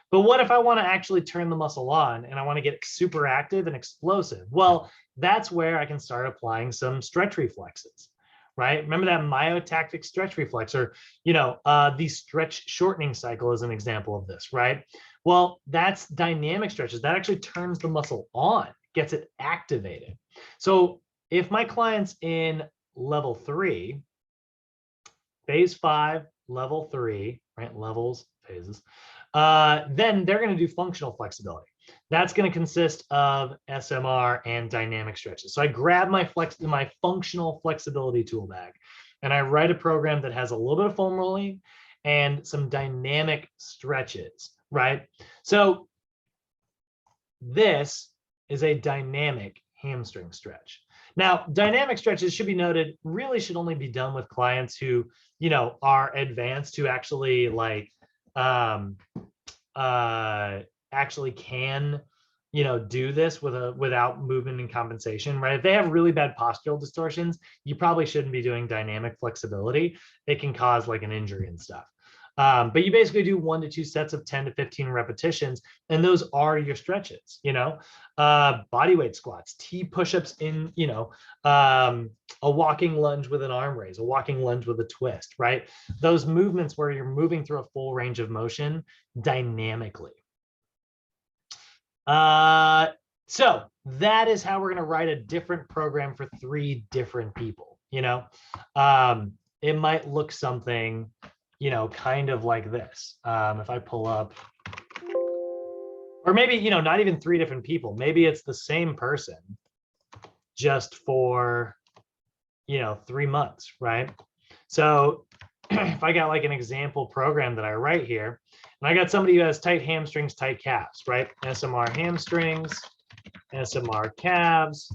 But what if I want to actually turn the muscle on and I want to get super active and explosive? Well, that's where I can start applying some stretch reflexes, right? Remember that myotactic stretch reflex, or, the stretch shortening cycle is an example of this, right? Well, that's dynamic stretches. That actually turns the muscle on, gets it activated. So if my client's in level 3, phase 5, level 3, right? Levels, phases. Then they're going to do functional flexibility. That's going to consist of SMR and dynamic stretches. So I grab my functional flexibility tool bag, and I write a program that has a little bit of foam rolling and some dynamic stretches, right? So this is a dynamic hamstring stretch. Now, dynamic stretches, should be noted, really should only be done with clients who, are advanced, who actually actually can do this without movement and compensation, right? If they have really bad postural distortions, you probably shouldn't be doing dynamic flexibility. It can cause like an injury and stuff. But you basically do 1 to 2 sets of 10 to 15 repetitions, and those are your stretches. Body weight squats, T push-ups in, a walking lunge with an arm raise, a walking lunge with a twist, right? Those movements where you're moving through a full range of motion dynamically. So that is how we're going to write a different program for 3 different people. It might look something, kind of like this. If I pull up, or maybe, not even 3 different people. Maybe it's the same person just for, 3 months, right? So if I got like an example program that I write here, and I got somebody who has tight hamstrings, tight calves, right? SMR hamstrings, SMR calves,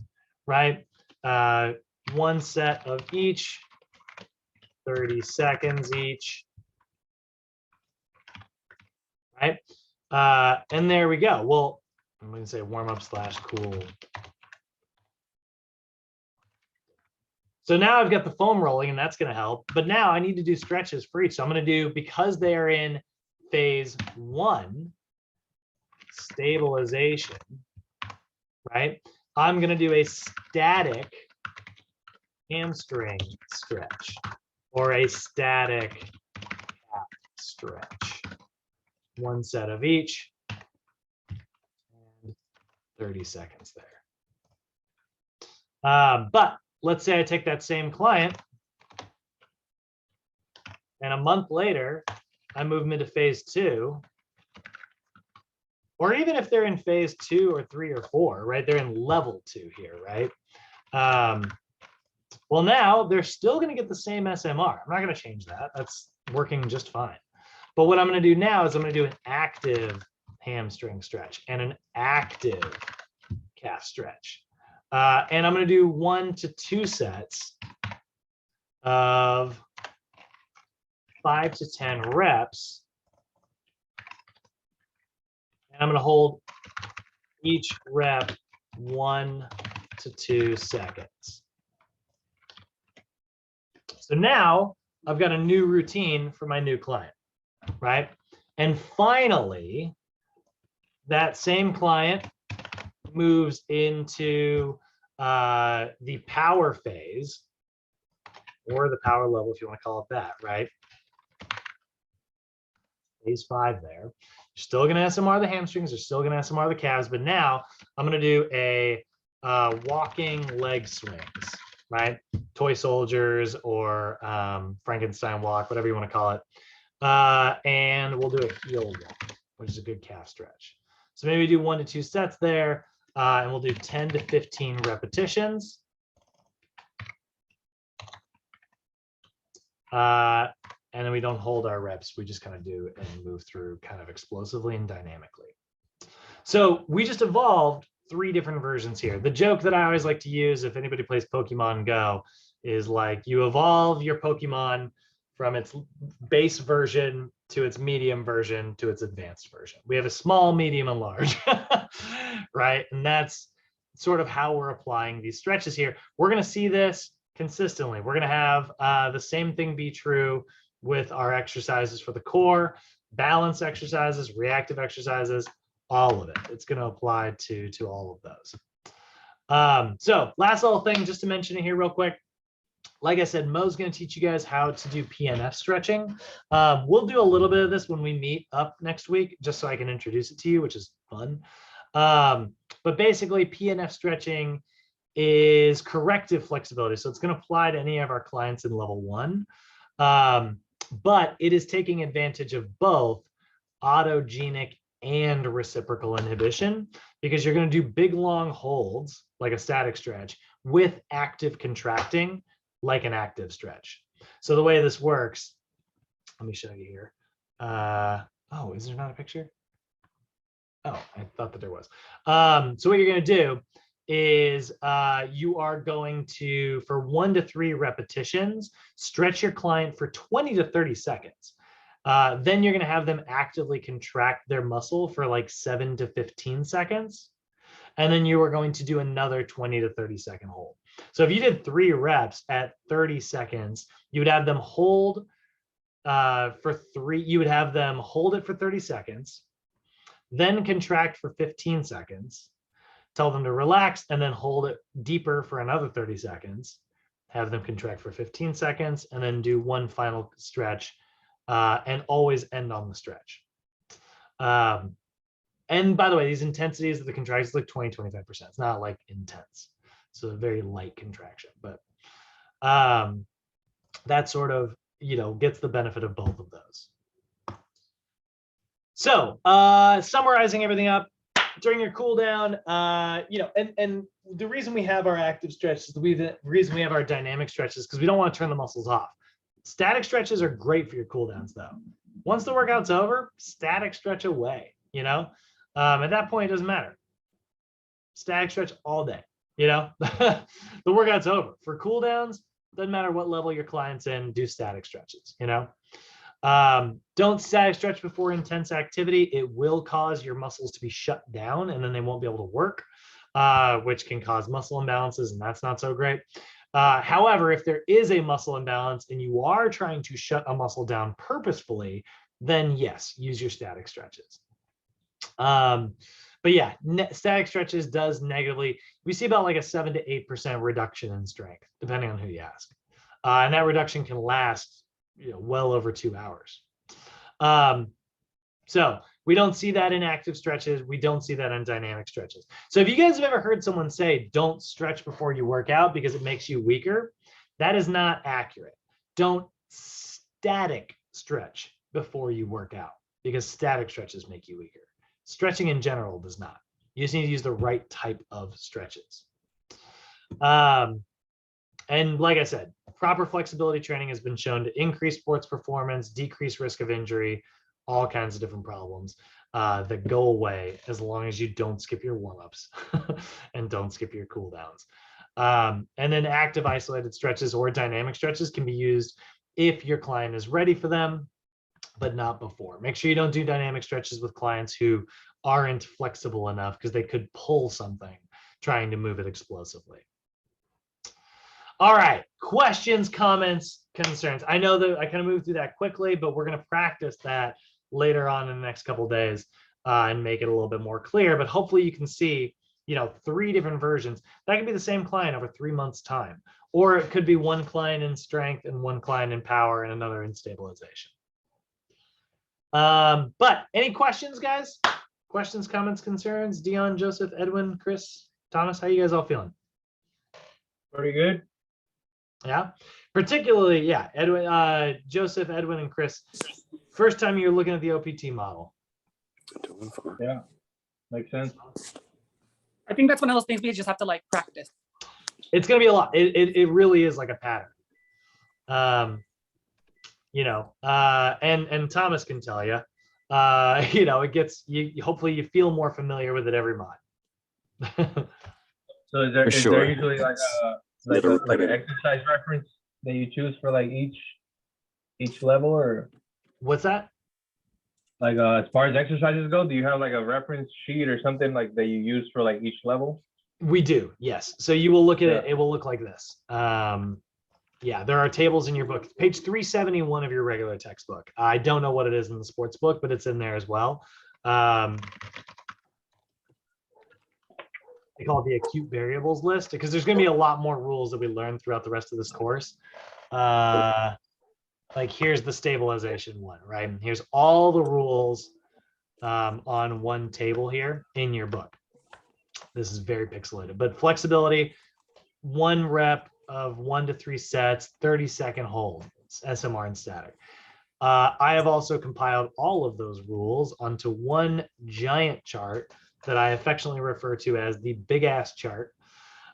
right? 1 set of each, 30 seconds each, right? And there we go. Well, I'm going to say warm up / cool. So now I've got the foam rolling, and that's going to help. But now I need to do stretches for each. So I'm going to do, because they are in phase 1, stabilization, right? I'm going to do a static hamstring stretch or a static calf stretch. 1 set of each, and 30 seconds there. But let's say I take that same client, and a month later, I move them into phase 2, or even if they're in phase 2 or 3 or 4, right? They're in level 2 here, right? Well, now they're still going to get the same SMR. I'm not going to change that. That's working just fine. But what I'm going to do now is I'm going to do an active hamstring stretch and an active calf stretch. And I'm going to do 1 to 2 sets of 5 to 10 reps. And I'm going to hold each rep 1 to 2 seconds. So now I've got a new routine for my new client, right? And finally, that same client moves into the power phase, or the power level, if you want to call it that, right? Phase 5 there. You're still going to SMR the hamstrings, you're still going to SMR the calves, but now I'm going to do a walking leg swings, right? Toy soldiers or Frankenstein walk, whatever you want to call it. And we'll do a heel walk, which is a good calf stretch. So maybe do 1 to 2 sets there, and we'll do 10 to 15 repetitions. And then we don't hold our reps. We just kind of do and move through kind of explosively and dynamically. So we just evolved 3 different versions here. The joke that I always like to use if anybody plays Pokemon Go is like you evolve your Pokemon from its base version to its medium version to its advanced version. We have a small, medium, and large, right? And that's sort of how we're applying these stretches here. We're going to see this consistently. We're going to have the same thing be true with our exercises for the core, balance exercises, reactive exercises, all of it. It's going to apply to all of those. So last little thing, just to mention it here real quick. Like I said, Mo's going to teach you guys how to do Pnf stretching. We'll do a little bit of this when we meet up next week, just so I can introduce it to you, which is fun. But basically, Pnf stretching is corrective flexibility. So it's going to apply to any of our clients in level 1. But it is taking advantage of both autogenic and reciprocal inhibition, because you're going to do big, long holds, like a static stretch, with active contracting, like an active stretch. So the way this works, let me show you here. Oh, is there not a picture? Oh, I thought that there was. So what you're going to do is you are going to, for 1 to 3 repetitions, stretch your client for 20 to 30 seconds. Then you're going to have them actively contract their muscle for like 7 to 15 seconds. And then you are going to do another 20 to 30 second hold. So if you did 3 reps at 30 seconds, you would have them hold you would have them hold it for 30 seconds, then contract for 15 seconds, tell them to relax, and then hold it deeper for another 30 seconds, have them contract for 15 seconds, and then do one final stretch, and always end on the stretch. And by the way, these intensities of the contractions like 20-25%. It's not like intense. So a very light contraction, but that sort of, gets the benefit of both of those. So summarizing everything up, during your cool down, and the reason we have our active stretches, the reason we have our dynamic stretches, because we don't want to turn the muscles off. Static stretches are great for your cool downs though. Once the workout's over, static stretch away, at that point, it doesn't matter. Static stretch all day, the workout's over. For cool downs, doesn't matter what level your client's in, do static stretches, Don't static stretch before intense activity. It will cause your muscles to be shut down and then they won't be able to work, which can cause muscle imbalances, and that's not so great. However, if there is a muscle imbalance and you are trying to shut a muscle down purposefully, then yes, use your static stretches. But yeah, static stretches does negatively, we see about like a 7 to 8% reduction in strength, depending on who you ask. And that reduction can last, well over 2 hours. So we don't see that in active stretches. We don't see that in dynamic stretches. So if you guys have ever heard someone say, don't stretch before you work out because it makes you weaker, that is not accurate. Don't static stretch before you work out because static stretches make you weaker. Stretching in general does not. You just need to use the right type of stretches. And like I said, proper flexibility training has been shown to increase sports performance, decrease risk of injury, all kinds of different problems that go away as long as you don't skip your warm-ups and don't skip your cool downs. And then active isolated stretches or dynamic stretches can be used if your client is ready for them, but not before. Make sure you don't do dynamic stretches with clients who aren't flexible enough because they could pull something trying to move it explosively. All right, questions, comments, concerns. I know that I kind of moved through that quickly, but we're going to practice that later on in the next couple of days and make it a little bit more clear. But hopefully you can see, 3 different versions. That could be the same client over 3 months' time, or it could be one client in strength and one client in power and another in stabilization. But any questions, guys? Questions, comments, concerns? Dion, Joseph, Edwin, Chris, Thomas, how you guys all feeling? Pretty good. Yeah, particularly, yeah, Edwin, Joseph, Edwin, and Chris. First time you're looking at the OPT model. Yeah, makes sense. I think that's one of those things we just have to like practice. It's gonna be a lot. It really is like a pattern. And Thomas can tell you, it gets you. Hopefully, you feel more familiar with it every mod. So is there usually like an exercise reference that you choose for like each level, or what's that? Like as far as exercises go, do you have like a reference sheet or something like that you use for like each level? We do, yes. So you will look at it. It will look like this. Yeah, there are tables in your book. Page 371 of your regular textbook. I don't know what it is in the sports book, but it's in there as well. They call it the acute variables list because there's going to be a lot more rules that we learn throughout the rest of this course. Like here's the stabilization one, right? And here's all the rules on one table here in your book. This is very pixelated, but flexibility, 1 rep of 1 to 3 sets, 30-second hold, SMR and static. I have also compiled all of those rules onto one giant chart that I affectionately refer to as the big ass chart.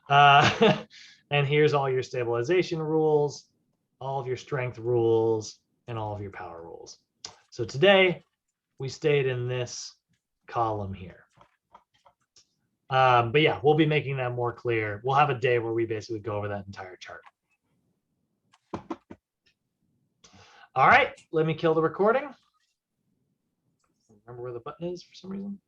And here's all your stabilization rules, all of your strength rules, and all of your power rules. So today we stayed in this column here. But yeah, we'll be making that more clear. We'll have a day where we basically go over that entire chart. All right, let me kill the recording. Remember where the button is for some reason.